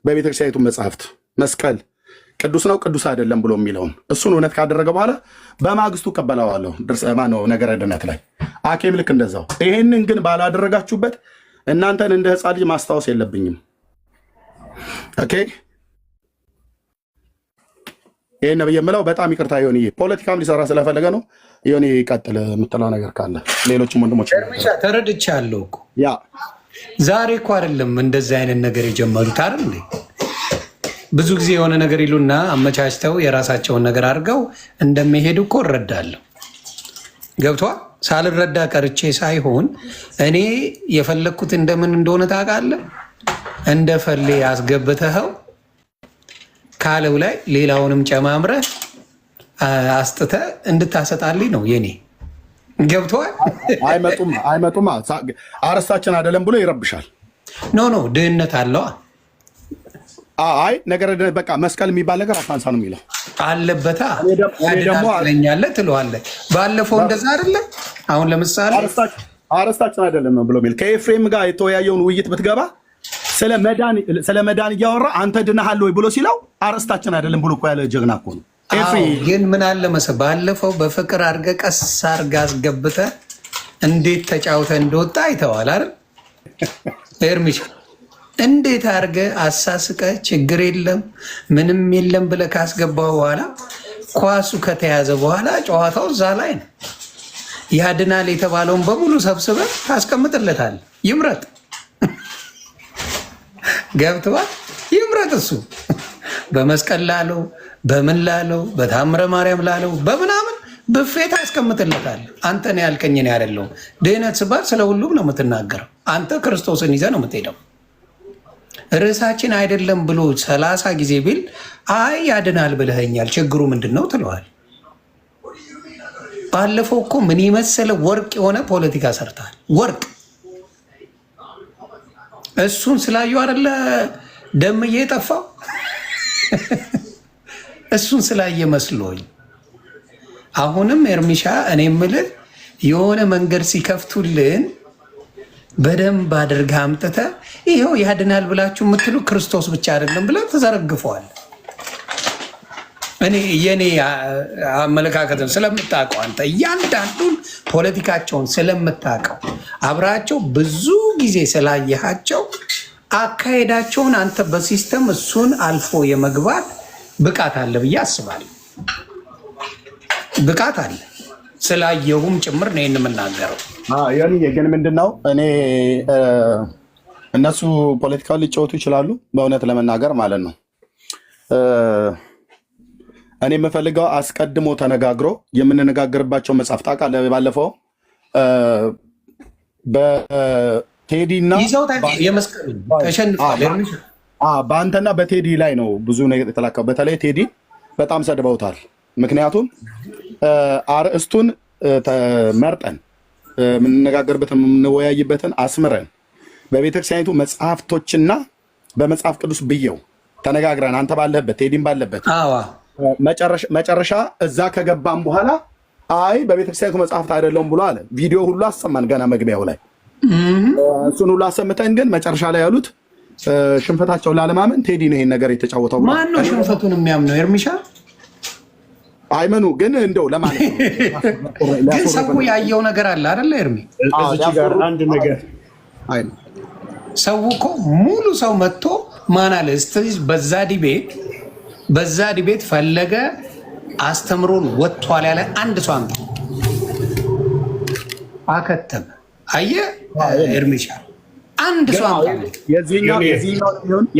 በቤተክርስቲያኒቱ መጽሐፍት መስቀል ቅዱስ ነው ቅዱስ አይደለም ብሎ የሚለውን እሱን እውነት ካደረገ በኋላ በማግስቱ ቀበላዋለሁ። ድርሰማ ነው ነገረ ድነት ላይ አኬም ልክ እንደዛው። ይሄንን ግን ባላደረጋችሁበት እናንተን እንደ ሕፃን ልጅ ማስታወስ የለብኝም። ኦኬ ይሄን ነው የምለው። በጣም ይቅርታ ዮኒ፣ ፖለቲካም ሊሰራ ስለፈለገ ነው። ዮኒ ቀጥል የምትለው ነገር ካለ ሌሎችም ወንድሞች ተረድቻለሁ እኮ ያ ዛሬ እኮ አይደለም እንደዚህ አይነት ነገር የጀመሩት አይደል እንዴ? ብዙ ጊዜ የሆነ ነገር ይሉና አመቻችተው የራሳቸውን ነገር አድርገው እንደሚሄዱ እኮ እረዳለሁ። ገብቷል። ሳልረዳ ቀርቼ ሳይሆን እኔ የፈለግኩት እንደምን እንደሆነ ታውቃለህ? እንደ ፈሌ ያስገብተኸው ካለው ላይ ሌላውንም ጨማምረህ አስጥተህ እንድታሰጣልኝ ነው የኔ። ገብቷል። አይመጡም አረስታችን አይደለም ብሎ ይረብሻል። ኖ ድህነት አለዋ። አይ ነገር በቃ መስቀል የሚባል ነገር አታንሳ ነው የሚለው አለበታ። ያድናለኛለ ትለዋለህ። ባለፈው እንደዛ አይደለ? አሁን ለምሳሌ አረስታችን አይደለም ብሎ የሚል ከኤፍሬም ጋር የተወያየውን ውይይት ብትገባ ስለ መዳን እያወራ አንተ ድነሃል ወይ ብሎ ሲለው አረስታችን አይደለም ብሎ እኮ ያለ ጀግና እኮ ነው። ግን ምን አለ መሰለህ ባለፈው በፍቅር አድርገህ ቀስ አድርገህ አስገብተህ እንዴት ተጫውተህ እንደወጣ አይተዋል አይደል? ኤርሚሻ እንዴት አድርገህ አሳስቀህ ችግር የለም ምንም የለም ብለህ ካስገባው በኋላ ኳሱ ከተያዘ በኋላ ጨዋታው እዛ ላይ ነው። ያድናል የተባለውን በሙሉ ሰብስበህ ታስቀምጥለታል። ይምረጥ። ገብተዋል። ይምረጥ እሱ በመስቀል ላለው በምን ላለው በታምረ ማርያም ላለው በምናምን ብፌት አስቀምጥለታል። አንተን ያልከኝን ያደለው ድህነት ስባል ስለ ሁሉም ነው የምትናገረው። አንተ ክርስቶስን ይዘህ ነው የምትሄደው። ርዕሳችን አይደለም ብሎ 30 ጊዜ ቢል አይ ያድናል ብለኸኛል ችግሩ ምንድን ነው ትለዋል። ባለፈው እኮ ምን የመሰለ ወርቅ የሆነ ፖለቲካ ሰርተሃል። ወርቅ እሱን ስላዩ አይደለ ደምዬ የጠፋው እሱን ስላየ መስሎኝ። አሁንም ኤርሚሻ እኔ የምልህ የሆነ መንገድ ሲከፍቱልን በደንብ አድርገህ አምጥተህ ይኸው ያድናል ብላችሁ የምትሉ ክርስቶስ ብቻ አይደለም ብለህ ተዘረግፈዋል። እኔ የኔ አመለካከትን ስለምታውቀው አንተ እያንዳንዱን ፖለቲካቸውን ስለምታውቀው አብራቸው ብዙ ጊዜ ስላየሃቸው አካሄዳቸውን አንተ በሲስተም እሱን አልፎ የመግባት ብቃት አለ ብዬ አስባለሁ። ብቃት አለ ስላየሁም ጭምር ነው የምናገረው። ግን ምንድነው እኔ እነሱ ፖለቲካውን ሊጫወቱ ይችላሉ፣ በእውነት ለመናገር ማለት ነው። እኔ የምፈልገው አስቀድሞ ተነጋግሮ የምንነጋገርባቸው መጽሐፍ ታውቃለህ። ባለፈው በቴዲና በአንተና በቴዲ ላይ ነው ብዙ የተላከው። በተለይ ቴዲ በጣም ሰድበውታል። ምክንያቱም አርእስቱን መርጠን የምንነጋገርበትን የምንወያይበትን አስምረን በቤተክርስቲያኒቱ መጽሐፍቶችና በመጽሐፍ ቅዱስ ብየው ተነጋግረን አንተ ባለህበት ቴዲም ባለበት መጨረሻ እዛ ከገባም በኋላ አይ በቤተክርስቲያኒቱ መጽሐፍት አይደለም ብሎ አለ። ቪዲዮ ሁሉ አሰማን ገና መግቢያው ላይ እሱን ሁሉ አሰምተን፣ ግን መጨረሻ ላይ ያሉት ሽንፈታቸው ላለማመን ቴዲ ነው ይሄን ነገር የተጫወተው። ማን ነው ሽንፈቱን የሚያምነው? ኤርሚሻ አይመኑ። ግን እንደው ለማለት ነው ግን ሰው ያየው ነገር አለ አይደለ? ኤርሚ እዚህ ጋር አንድ ነገር ሰው እኮ ሙሉ ሰው መጥቶ ማን አለ እስቲ በዛ ዲቤት ፈለገ አስተምሮን ወጥቷል ያለ አንድ ሰው አምጣ። አከተመ። አየህ ኤርሚሻ አንድ ሰው አምጣ። የዚህኛው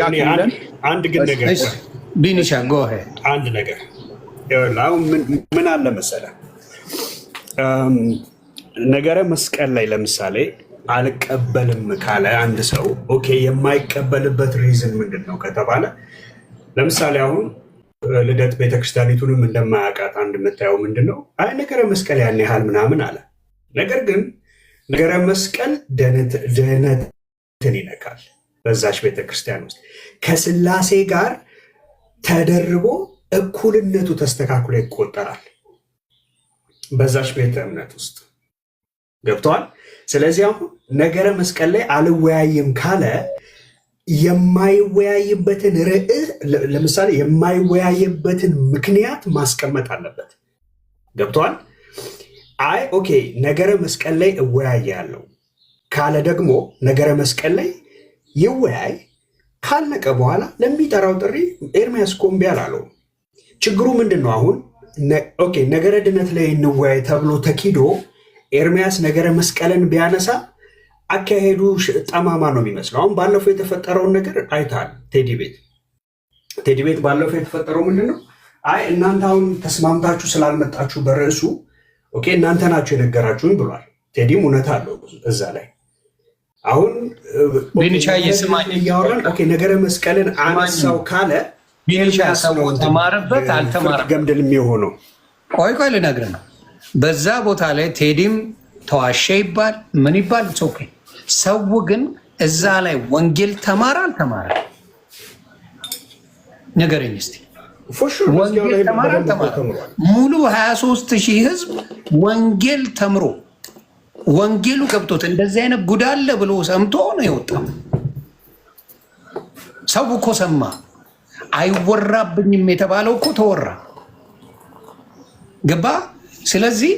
ያከለን አንድ ግን ነገር ቢኒሻ ጎሄ አንድ ነገር አሁን ምን አለ መሰለህ፣ ነገረ መስቀል ላይ ለምሳሌ አልቀበልም ካለ አንድ ሰው ኦኬ፣ የማይቀበልበት ሪዝን ምንድን ነው ከተባለ፣ ለምሳሌ አሁን ልደት ቤተክርስቲያኒቱንም እንደማያውቃት አንድ የምታየው ምንድን ነው፣ አይ ነገረ መስቀል ያን ያህል ምናምን አለ። ነገር ግን ነገረ መስቀል ድህነትን ይነካል። በዛች ቤተክርስቲያን ውስጥ ከስላሴ ጋር ተደርቦ እኩልነቱ ተስተካክሎ ይቆጠራል በዛች ቤተ እምነት ውስጥ ገብተዋል። ስለዚህ አሁን ነገረ መስቀል ላይ አልወያይም ካለ የማይወያይበትን ርዕስ ለምሳሌ የማይወያይበትን ምክንያት ማስቀመጥ አለበት። ገብተዋል። አይ ኦኬ ነገረ መስቀል ላይ እወያያለሁ ካለ ደግሞ ነገረ መስቀል ላይ ይወያይ፣ ካለቀ በኋላ ለሚጠራው ጥሪ ኤርሚያስ ኮምቢ አላለውም። ችግሩ ምንድን ነው? አሁን ኦኬ ነገረ ድነት ላይ እንወያይ ተብሎ ተኪዶ ኤርሚያስ ነገረ መስቀልን ቢያነሳ አካሄዱ ጠማማ ነው የሚመስለው። አሁን ባለፈው የተፈጠረውን ነገር አይተሃል። ቴዲ ቤት ባለፈው የተፈጠረው ምንድን ነው? አይ እናንተ አሁን ተስማምታችሁ ስላልመጣችሁ በርዕሱ ኦኬ እናንተ ናችሁ የነገራችሁኝ ብሏል። ቴዲም እውነት አለው እዛ ላይ። አሁን ቢኒሻ እየሰማኝ እያወራን ኦኬ ነገረ መስቀልን አነሳው ካለ ቢኒሻ ሰው ተማረበት አልተማረም ገምድል የሚሆነው ቆይ ልነግርህ ነው። በዛ ቦታ ላይ ቴዲም ተዋሸ ይባል ምን ይባል ኦኬ። ሰው ግን እዛ ላይ ወንጌል ተማረ አልተማረ ነገረኝ እስቲ። ወንጌል ተማረ አልተማረ? ሙሉ 23,000 ህዝብ ወንጌል ተምሮ ወንጌሉ ገብቶት እንደዚህ አይነት ጉድ አለ ብሎ ሰምቶ ነው የወጣው። ሰው እኮ ሰማ። አይወራብኝም የተባለው እኮ ተወራ። ገባ? ስለዚህ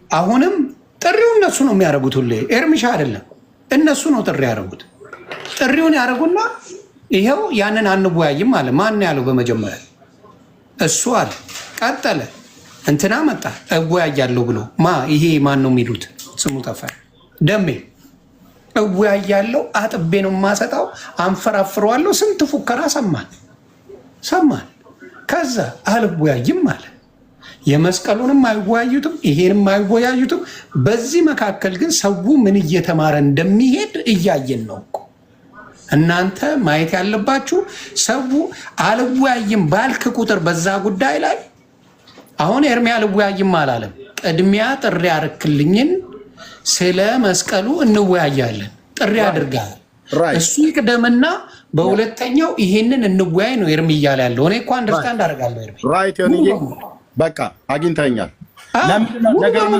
አሁንም ጥሪው እነሱ ነው የሚያደርጉት። ሁሌ ኤርሚሻ አይደለም፣ እነሱ ነው ጥሪ ያደረጉት። ጥሪውን ያደረጉና ይኸው ያንን አንወያይም አለ። ማን ያለው? በመጀመሪያ እሱ አለ። ቀጠለ፣ እንትና መጣ እወያያለሁ ብሎ ይሄ ማን ነው የሚሉት ስሙ ጠፋ። ደሜ እወያያለሁ፣ አጥቤ ነው የማሰጣው፣ አንፈራፍረዋለሁ። ስንት ፉከራ ሰማን። ከዛ አልወያይም አለ። የመስቀሉንም አይወያዩትም፣ ይሄንም አይወያዩትም። በዚህ መካከል ግን ሰው ምን እየተማረ እንደሚሄድ እያየን ነው እኮ። እናንተ ማየት ያለባችሁ ሰው አልወያይም ባልክ ቁጥር በዛ ጉዳይ ላይ አሁን ኤርሚ አልወያይም አላለም። ቅድሚያ ጥሪ አርክልኝን ስለ መስቀሉ እንወያያለን ጥሪ አድርጋል። እሱ ይቅደምና በሁለተኛው ይሄንን እንወያይ ነው ኤርሚ እያለ ያለው። እኔ እኮ አንደርስታንድ አደርጋለሁ ኤርሚ ራይት በቃ አግኝተኛል።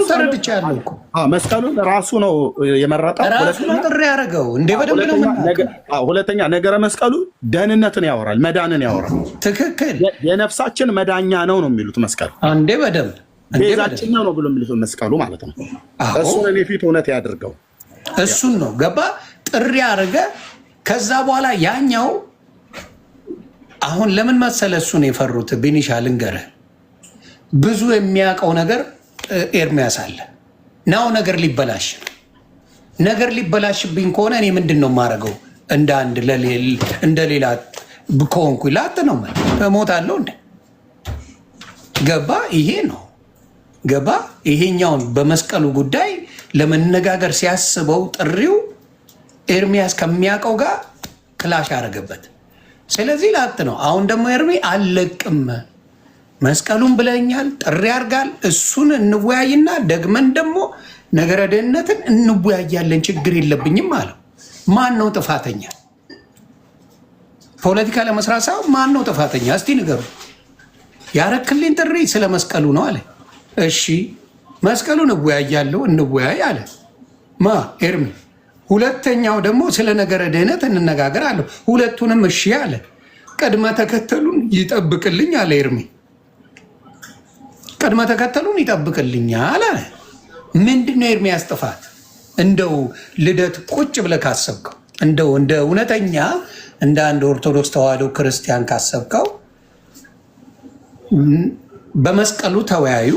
ተረድቻለሁ እኮ መስቀሉን ራሱ ነው የመረጠው፣ ራሱ ነው ጥሪ ያደረገው። እንደ በደንብ ነው። ሁለተኛ ነገረ መስቀሉ ደህንነትን ያወራል፣ መዳንን ያወራል። ትክክል። የነፍሳችን መዳኛ ነው የሚሉት መስቀሉ። አንዴ በደንብ ቤዛችን ነው ብሎ የሚሉት መስቀሉ ማለት ነው። እሱን እኔ ፊት እውነት ያድርገው። እሱን ነው ገባ ጥሪ አድርገ። ከዛ በኋላ ያኛው አሁን ለምን መሰለ እሱን የፈሩት ቢኒሻ ልንገርህ፣ ብዙ የሚያውቀው ነገር ኤርሚያስ አለ ናው ነገር ሊበላሽብኝ ከሆነ እኔ ምንድን ነው የማደርገው? እንደ ሌላ ከሆንኩ ላጥ ነው እሞታለሁ እንደ ገባ። ይሄ ነው ገባ። ይሄኛውን በመስቀሉ ጉዳይ ለመነጋገር ሲያስበው ጥሪው ኤርሚያስ ከሚያውቀው ጋር ክላሽ አደረገበት። ስለዚህ ላጥ ነው። አሁን ደግሞ ኤርሚ አልለቅም መስቀሉን ብለኛል፣ ጥሪ ያርጋል። እሱን እንወያይና ደግመን ደግሞ ነገረ ድህነትን እንወያያለን፣ ችግር የለብኝም አለው። ማን ነው ጥፋተኛ? ፖለቲካ ለመስራት ሳይሆን ማን ነው ጥፋተኛ? እስቲ ንገሩ። ያረክልኝ ጥሪ ስለ መስቀሉ ነው አለ። እሺ መስቀሉን እወያያለሁ፣ እንወያይ አለ ማ ኤርሚ። ሁለተኛው ደግሞ ስለ ነገረ ድህነት እንነጋገር አለው። ሁለቱንም እሺ አለ። ቅድመ ተከተሉን ይጠብቅልኝ አለ ኤርሚ። ቅድመ ተከተሉን ይጠብቅልኛል አለ። ምንድነው ኤርሚያስ ጥፋት? እንደው ልደት ቁጭ ብለህ ካሰብከው፣ እንደው እንደ እውነተኛ እንደ አንድ ኦርቶዶክስ ተዋህዶ ክርስቲያን ካሰብከው በመስቀሉ ተወያዩ፣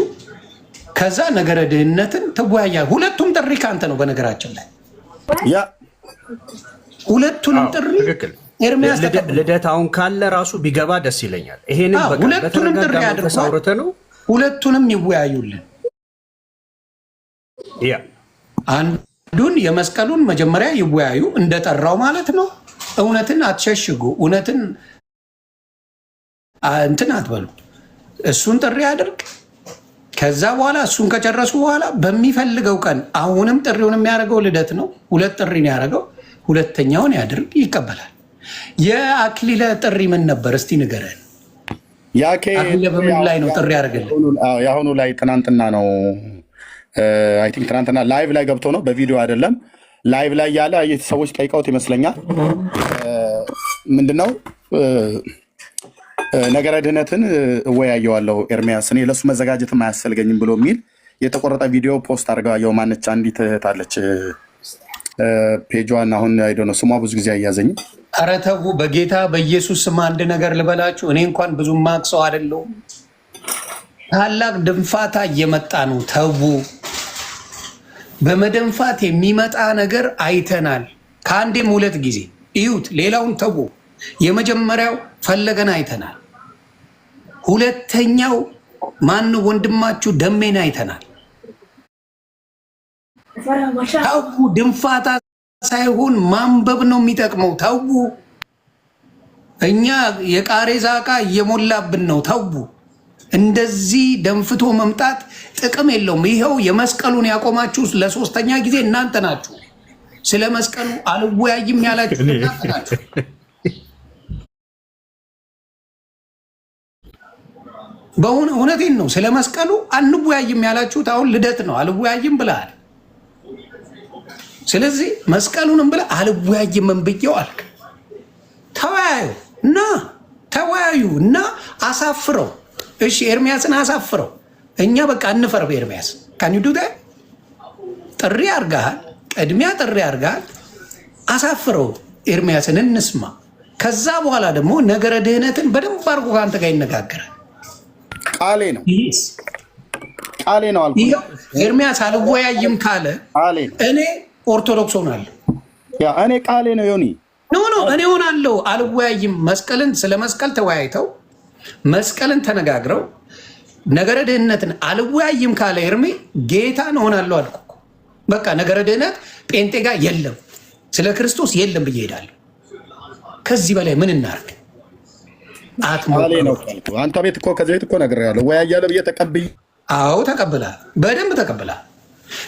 ከዛ ነገረ ድህነትን ትወያያ። ሁለቱም ጥሪ ከአንተ ነው በነገራችን ላይ ሁለቱንም ጥሪ ኤርሚያስ ልደት አሁን ካለ ራሱ ቢገባ ደስ ይለኛል። ይሄንን ሁለቱንም ጥሪ አድርገው ሁለቱንም ይወያዩልን። አንዱን የመስቀሉን መጀመሪያ ይወያዩ እንደጠራው ማለት ነው። እውነትን አትሸሽጉ፣ እውነትን እንትን አትበሉ። እሱን ጥሪ አድርግ። ከዛ በኋላ እሱን ከጨረሱ በኋላ በሚፈልገው ቀን አሁንም ጥሪውን የሚያደርገው ልደት ነው። ሁለት ጥሪ ነው ያደረገው። ሁለተኛውን ያድርግ፣ ይቀበላል። የአክሊለ ጥሪ ምን ነበር እስቲ ንገረን። አክሊለ በምን ላይ ነው ጥሪ ያደርግልን? የአሁኑ ላይ ትናንትና ነው አይ ቲንክ ትናንትና ላይቭ ላይ ገብቶ ነው፣ በቪዲዮ አይደለም። ላይቭ ላይ ያለ ሰዎች ጠይቀውት ይመስለኛል። ምንድነው ነገረ ድህነትን እወያየዋለሁ ኤርሚያስ፣ እኔ ለሱ መዘጋጀትም አያስፈልገኝም ብሎ የሚል የተቆረጠ ቪዲዮ ፖስት አድርገዋየው። ማነች አንዲት እህት አለች፣ ፔጇን አሁን አይዶ ነው ስሟ ብዙ ጊዜ አያዘኝ። ኧረ ተው በጌታ በኢየሱስ ስም አንድ ነገር ልበላችሁ። እኔ እንኳን ብዙ ማቅ ሰው አይደለሁም። ታላቅ ድንፋታ እየመጣ ነው። ተው በመደንፋት የሚመጣ ነገር አይተናል። ከአንዴም ሁለት ጊዜ እዩት። ሌላውን ተው። የመጀመሪያው ፈለገን አይተናል። ሁለተኛው ማን ወንድማችሁ ደሜን አይተናል። ተው። ድንፋታ ሳይሆን ማንበብ ነው የሚጠቅመው። ተው። እኛ የቃሬዛ ዕቃ እየሞላብን ነው። ተው። እንደዚህ ደንፍቶ መምጣት ጥቅም የለውም። ይኸው የመስቀሉን ያቆማችሁ ለሶስተኛ ጊዜ እናንተ ናችሁ። ስለ መስቀሉ አልወያይም ያላችሁ እናንተ ናችሁ። እውነቴን ነው። ስለ መስቀሉ አንወያይም ያላችሁት አሁን ልደት ነው። አልወያይም ብለሃል። ስለዚህ መስቀሉንም ብለህ አልወያይም ብዬው አልክ። ተወያዩ እና ተወያዩ እና አሳፍረው። እሺ ኤርሚያስን አሳፍረው። እኛ በቃ እንፈር በኤርሚያስ ካንዱ ጥሪ አርጋሃል። ቅድሚያ ጥሪ አርጋሃል። አሳፍረው ኤርሚያስን እንስማ። ከዛ በኋላ ደግሞ ነገረ ድህነትን በደንብ አድርጎ ከአንተ ጋር ይነጋገራል። ቃሌ ነው አልኩ። ኤርሚያስ አልወያይም ካለ እኔ ኦርቶዶክስ ሆናለሁ። እኔ ቃሌ ነው ዮኒ። ኖ እኔ ሆናለሁ። አልወያይም መስቀልን ስለ መስቀል ተወያይተው መስቀልን ተነጋግረው ነገረ ድህነትን አልወያይም ካለ ኤርሚ ጌታን ሆናለሁ አልኩ። በቃ ነገረ ድህነት ጴንጤ ጋር የለም፣ ስለ ክርስቶስ የለም ብዬ እሄዳለሁ። ከዚህ በላይ ምን እናርግ? አንተ ቤት እኮ ከዚህ ቤት እኮ ነግሬሃለሁ፣ እወያያለሁ ብዬ ተቀብዬ። አዎ ተቀብለሃል፣ በደንብ ተቀብለሃል።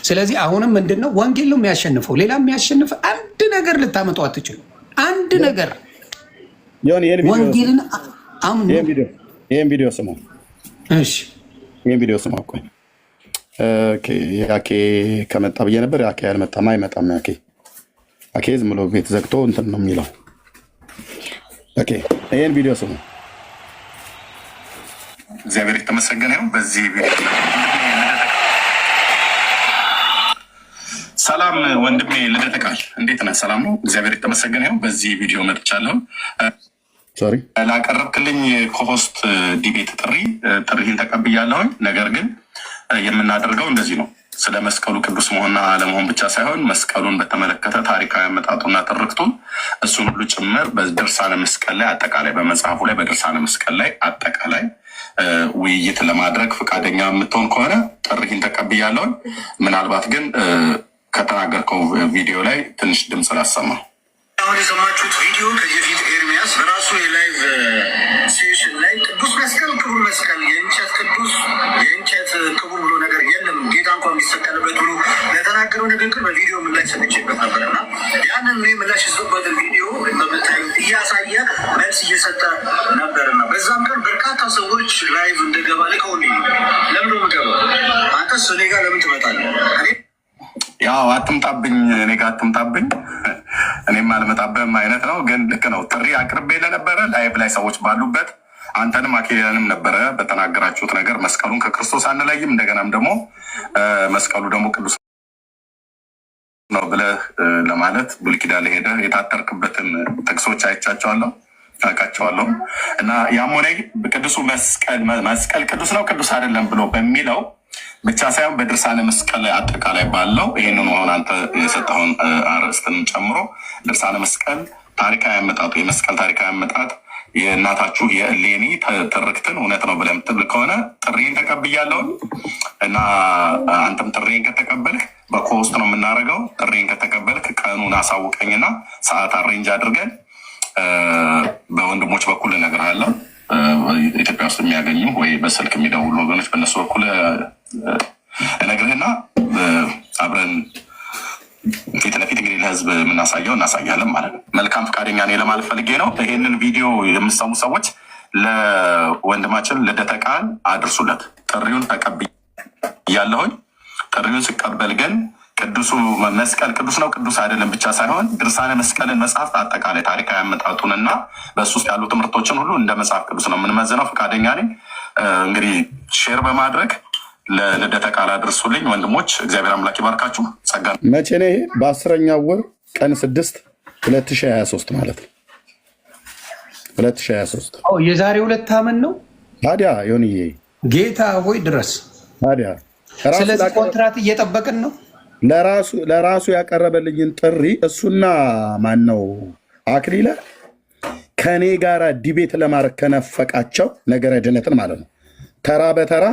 ስለዚህ አሁንም ምንድነው ወንጌል ነው የሚያሸንፈው። ሌላ የሚያሸንፍ አንድ ነገር ልታመጡ አትችሉ። አንድ ነገር ወንጌልን አምኑ። ይህን ቪዲዮ ስሙ። እሺ ይህን ቪዲዮ ስሙ። ቆይ ያኬ ከመጣ ብዬ ነበር። ያኬ አልመጣም፣ አይመጣም። ያኬ ዝም ብሎ ቤት ዘግቶ እንትን ነው የሚለው። ኦኬ ይሄን ቪዲዮ ስሙ። እግዚአብሔር የተመሰገነ ይሁን። በዚህ ቪዲዮ ሰላም ወንድሜ ልደተ ቃል እንዴት ነህ? ሰላም ነው፣ እግዚአብሔር የተመሰገነ ይሁን። በዚህ ቪዲዮ መጥቻለሁ። ላቀረብክልኝ ኮሆስት ዲቤት ጥሪህን ተቀብያለሁኝ። ነገር ግን የምናደርገው እንደዚህ ነው። ስለ መስቀሉ ቅዱስ መሆንና አለመሆን ብቻ ሳይሆን መስቀሉን በተመለከተ ታሪካዊ አመጣጡና ትርክቱን እሱን ሁሉ ጭምር በድርሳነ መስቀል ላይ አጠቃላይ በመጽሐፉ ላይ በድርሳነ መስቀል ላይ አጠቃላይ ውይይት ለማድረግ ፈቃደኛ የምትሆን ከሆነ ጥሪህን ተቀብያለሁኝ። ምናልባት ግን ከተናገርከው ቪዲዮ ላይ ትንሽ ድምፅ ላሰማ። አሁን የሰማችሁት ቪዲዮ ከዚህ በፊት ኤርሚያስ በራሱ የላይቭ ሴሽን ላይ ቅዱስ መስቀል ክቡር መስቀል የእንጨት ቅዱስ የእንጨት ክቡር ብሎ ነገር የለም ጌታ እንኳን የሚሰቀልበት ብሎ ለተናገረው ንግግር በቪዲዮ ምላሽ ሰጥቼበት ነበር እና ያንን እኔ ምላሽ የሰጡበትን ቪዲዮ በምታዩት እያሳየ መልስ እየሰጠ ነበርና በዛም ቀን በርካታ ሰዎች ላይቭ እንደገባ ልከውኝ ለምን ምገባ አንተስ እኔ ጋር ለምን ትመጣለህ? ያው አትምጣብኝ፣ እኔ ጋር አትምጣብኝ፣ እኔም አልመጣብህም አይነት ነው። ግን ልክ ነው። ጥሪ አቅርቤ ለነበረ ላይቭ ላይ ሰዎች ባሉበት አንተንም አኬልያንም ነበረ በተናገራችሁት ነገር መስቀሉን ከክርስቶስ አንለይም፣ እንደገናም ደግሞ መስቀሉ ደግሞ ቅዱስ ነው ብለህ ለማለት ብሉይ ኪዳን ላይ ሄደህ የታተርክበትን ጥቅሶች አይቻቸዋለሁ፣ አውቃቸዋለሁ። እና ያም ሆነ ቅዱሱ መስቀል ቅዱስ ነው ቅዱስ አይደለም ብሎ በሚለው ብቻ ሳይሆን በድርሳነ መስቀል ላይ አጠቃላይ ባለው ይህንን አሁን አንተ የሰጠውን አርዕስትንም ጨምሮ ድርሳነ መስቀል ታሪካዊ አመጣጡ የመስቀል ታሪካዊ አመጣጥ የእናታችሁ የእሌኒ ትርክትን እውነት ነው ብለህ የምትብል ከሆነ ጥሪን ተቀብያለሁ እና አንተም ጥሪን ከተቀበልክ በኮስት ነው የምናደርገው። ጥሪን ከተቀበልክ ቀኑን አሳውቀኝና ሰዓት አሬንጅ አድርገን በወንድሞች በኩል እነግርሃለሁ። ኢትዮጵያ ውስጥ የሚያገኙ ወይ በስልክ የሚደውሉ ወገኖች በእነሱ በኩል እነግርህና አብረን ፊት ለፊት እንግዲህ ለህዝብ የምናሳየው እናሳያለን ማለት ነው። መልካም ፈቃደኛ ነኝ ለማለት ፈልጌ ነው። ይሄንን ቪዲዮ የምሰሙ ሰዎች ለወንድማችን ልደተ ቃል አድርሱለት። ጥሪውን ተቀብያለሁኝ። ጥሪውን ስቀበል ግን ቅዱሱ መስቀል ቅዱስ ነው ቅዱስ አይደለም ብቻ ሳይሆን ድርሳነ መስቀልን መጽሐፍ አጠቃላይ ታሪካዊ አመጣጡንና በእሱ ውስጥ ያሉ ትምህርቶችን ሁሉ እንደ መጽሐፍ ቅዱስ ነው የምንመዝነው። ፈቃደኛ ነኝ። እንግዲህ ሼር በማድረግ ለልደተ ቃል አድርሱልኝ ወንድሞች። እግዚአብሔር አምላክ ይባርካችሁ። ጸጋ መቼ ነው ይሄ? በ10ኛው ወር ቀን 6 2023 ማለት ነው። 2023 የዛሬ 2 ዓመት ነው። ታዲያ ዮኒዬ ጌታ ሆይ ድረስ ታዲያ ስለዚህ ኮንትራት እየጠበቅን ነው። ለራሱ ያቀረበልኝን ጥሪ እሱና ማን ነው አክሊለ ከኔ ጋር ዲቤት ለማድረግ ከነፈቃቸው ነገረ ድነትን ማለት ነው ተራ በተራ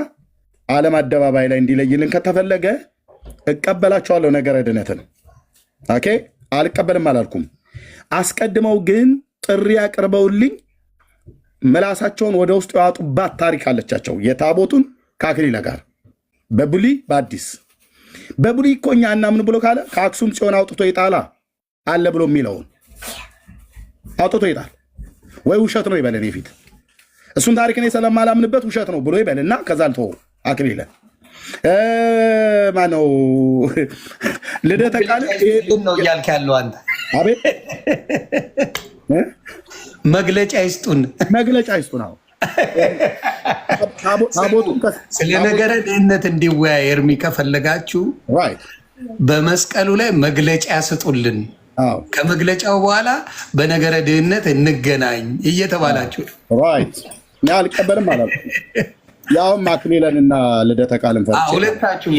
ዓለም አደባባይ ላይ እንዲለይልን ከተፈለገ እቀበላቸዋለሁ ነገረ ድነትን። ኦኬ አልቀበልም አላልኩም። አስቀድመው ግን ጥሪ አቅርበውልኝ ምላሳቸውን ወደ ውስጥ ያዋጡባት ታሪክ አለቻቸው። የታቦቱን ከአክሊለ ጋር በብሉይ በአዲስ በብሉይ እኮ እኛ እናምን ብሎ ካለ ከአክሱም ጽዮን አውጥቶ ይጣላ አለ ብሎ የሚለውን አውጥቶ ይጣል ወይ ውሸት ነው ይበለን። የፊት እሱን ታሪክ እኔ ስለማላምንበት ውሸት ነው ብሎ ይበልና ከዛ ልተወው። አክሊለ ማነው ልደተ ቃል ነው እያልክ ያለው አንተ? አቤት መግለጫ ይስጡን፣ መግለጫ ይስጡን። አዎ ስለ ነገረ ድህነት እንዲወያይ ኤርሚ ከፈለጋችሁ በመስቀሉ ላይ መግለጫ ስጡልን። ከመግለጫው በኋላ በነገረ ድህነት እንገናኝ እየተባላችሁ አልቀበልም ማለት ያውም አክሊለንና ልደተ ቃልን ሁለታችሁ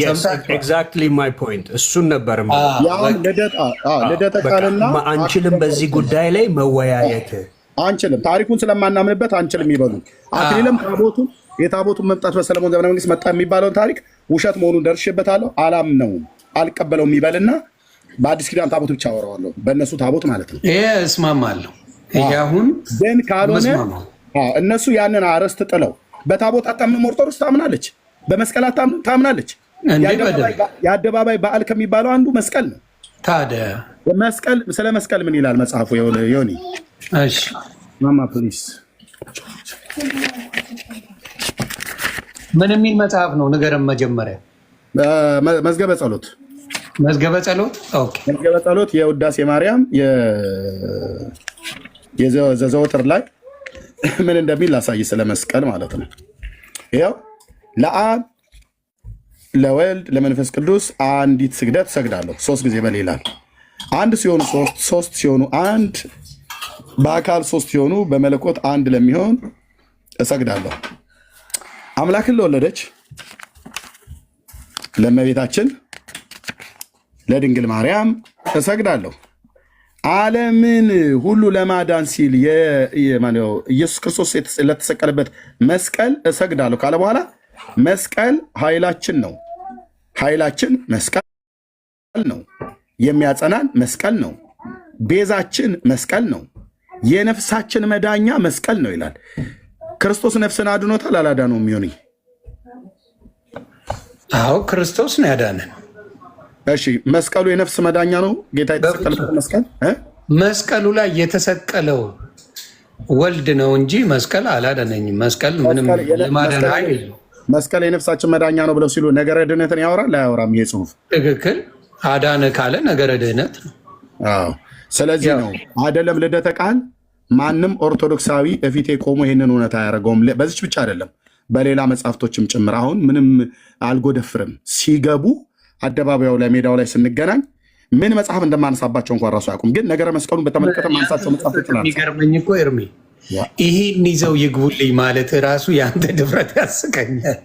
ኤግዛክትሊ ማይ ፖይንት እሱን ነበር። ልደተ ቃልና አንችልም በዚህ ጉዳይ ላይ መወያየት አንችልም፣ ታሪኩን ስለማናምንበት አንችልም ይበሉ። አክሊልም የታቦቱን መምጣት በሰለሞን ዘመነ መንግስት መጣ የሚባለውን ታሪክ ውሸት መሆኑን ደርሼበታለሁ፣ አላምነውም፣ አልቀበለውም ይበልና በአዲስ ኪዳን ታቦት ብቻ አወራዋለሁ፣ በእነሱ ታቦት ማለት ነው። ይሄ እስማማለሁ። ይሄ አሁን ግን ካልሆነ እነሱ ያንን አረስት ጥለው በታቦት አታምንም። ኦርቶዶክስ ታምናለች፣ በመስቀል ታምናለች። የአደባባይ በዓል ከሚባለው አንዱ መስቀል ነው። ታዲያ መስቀል ስለ መስቀል ምን ይላል መጽሐፉ? ዮኒ እሺ ማማ ፕሊስ ምን የሚል መጽሐፍ ነው ንገረን መጀመሪያ። መዝገበ ጸሎት መዝገበ ጸሎት። ኦኬ መዝገበ ጸሎት የውዳሴ ማርያም የዘወትር ላይ ምን እንደሚል ላሳይ ስለ መስቀል ማለት ነው። ይኸው ለአብ ለወልድ ለመንፈስ ቅዱስ አንዲት ስግደት ሰግዳለሁ። 3 ጊዜ በል ይላል። አንድ ሲሆኑ 3፣ 3 ሲሆኑ 1፣ በአካል 3 ሲሆኑ በመለኮት 1 ለሚሆን እሰግዳለሁ። አምላክን ለወለደች ለእመቤታችን ለድንግል ማርያም እሰግዳለሁ። ዓለምን ሁሉ ለማዳን ሲል ኢየሱስ ክርስቶስ ለተሰቀለበት መስቀል እሰግዳለሁ ካለ በኋላ መስቀል ኃይላችን ነው። ኃይላችን መስቀል ነው። የሚያጸናን መስቀል ነው። ቤዛችን መስቀል ነው። የነፍሳችን መዳኛ መስቀል ነው ይላል። ክርስቶስ ነፍስን አድኖታል አላዳነውም? የሚሆን አዎ ክርስቶስ ነው ያዳነን። እሺ መስቀሉ የነፍስ መዳኛ ነው። ጌታ የተሰቀለበት መስቀል መስቀሉ ላይ የተሰቀለው ወልድ ነው እንጂ መስቀል አላዳነኝም። መስቀል ምንም የማዳን ኃይል የለውም። መስቀል የነፍሳችን መዳኛ ነው ብለው ሲሉ ነገረ ድህነትን ያወራል አያወራም? ይሄ ጽሁፍ ትክክል። አዳነ ካለ ነገረ ድህነት ነው። አዎ ስለዚህ ነው አይደለም ልደተ ቃል ማንም ኦርቶዶክሳዊ እፊቴ ቆሞ ይሄንን እውነት አያደርገውም። በዚች ብቻ አይደለም በሌላ መጽሐፍቶችም ጭምር። አሁን ምንም አልጎደፍርም። ሲገቡ አደባባዩ ላይ ሜዳው ላይ ስንገናኝ ምን መጽሐፍ እንደማነሳባቸው እንኳን ራሱ አያውቁም። ግን ነገረ መስቀሉን በተመለከተ ማንሳቸው መጽሐፍቶች ናቸው። የሚገርመኝ እኮ ኤርሚ ይህን ይዘው ይግቡልኝ ማለት ራሱ የአንተ ድፍረት ያስቀኛል።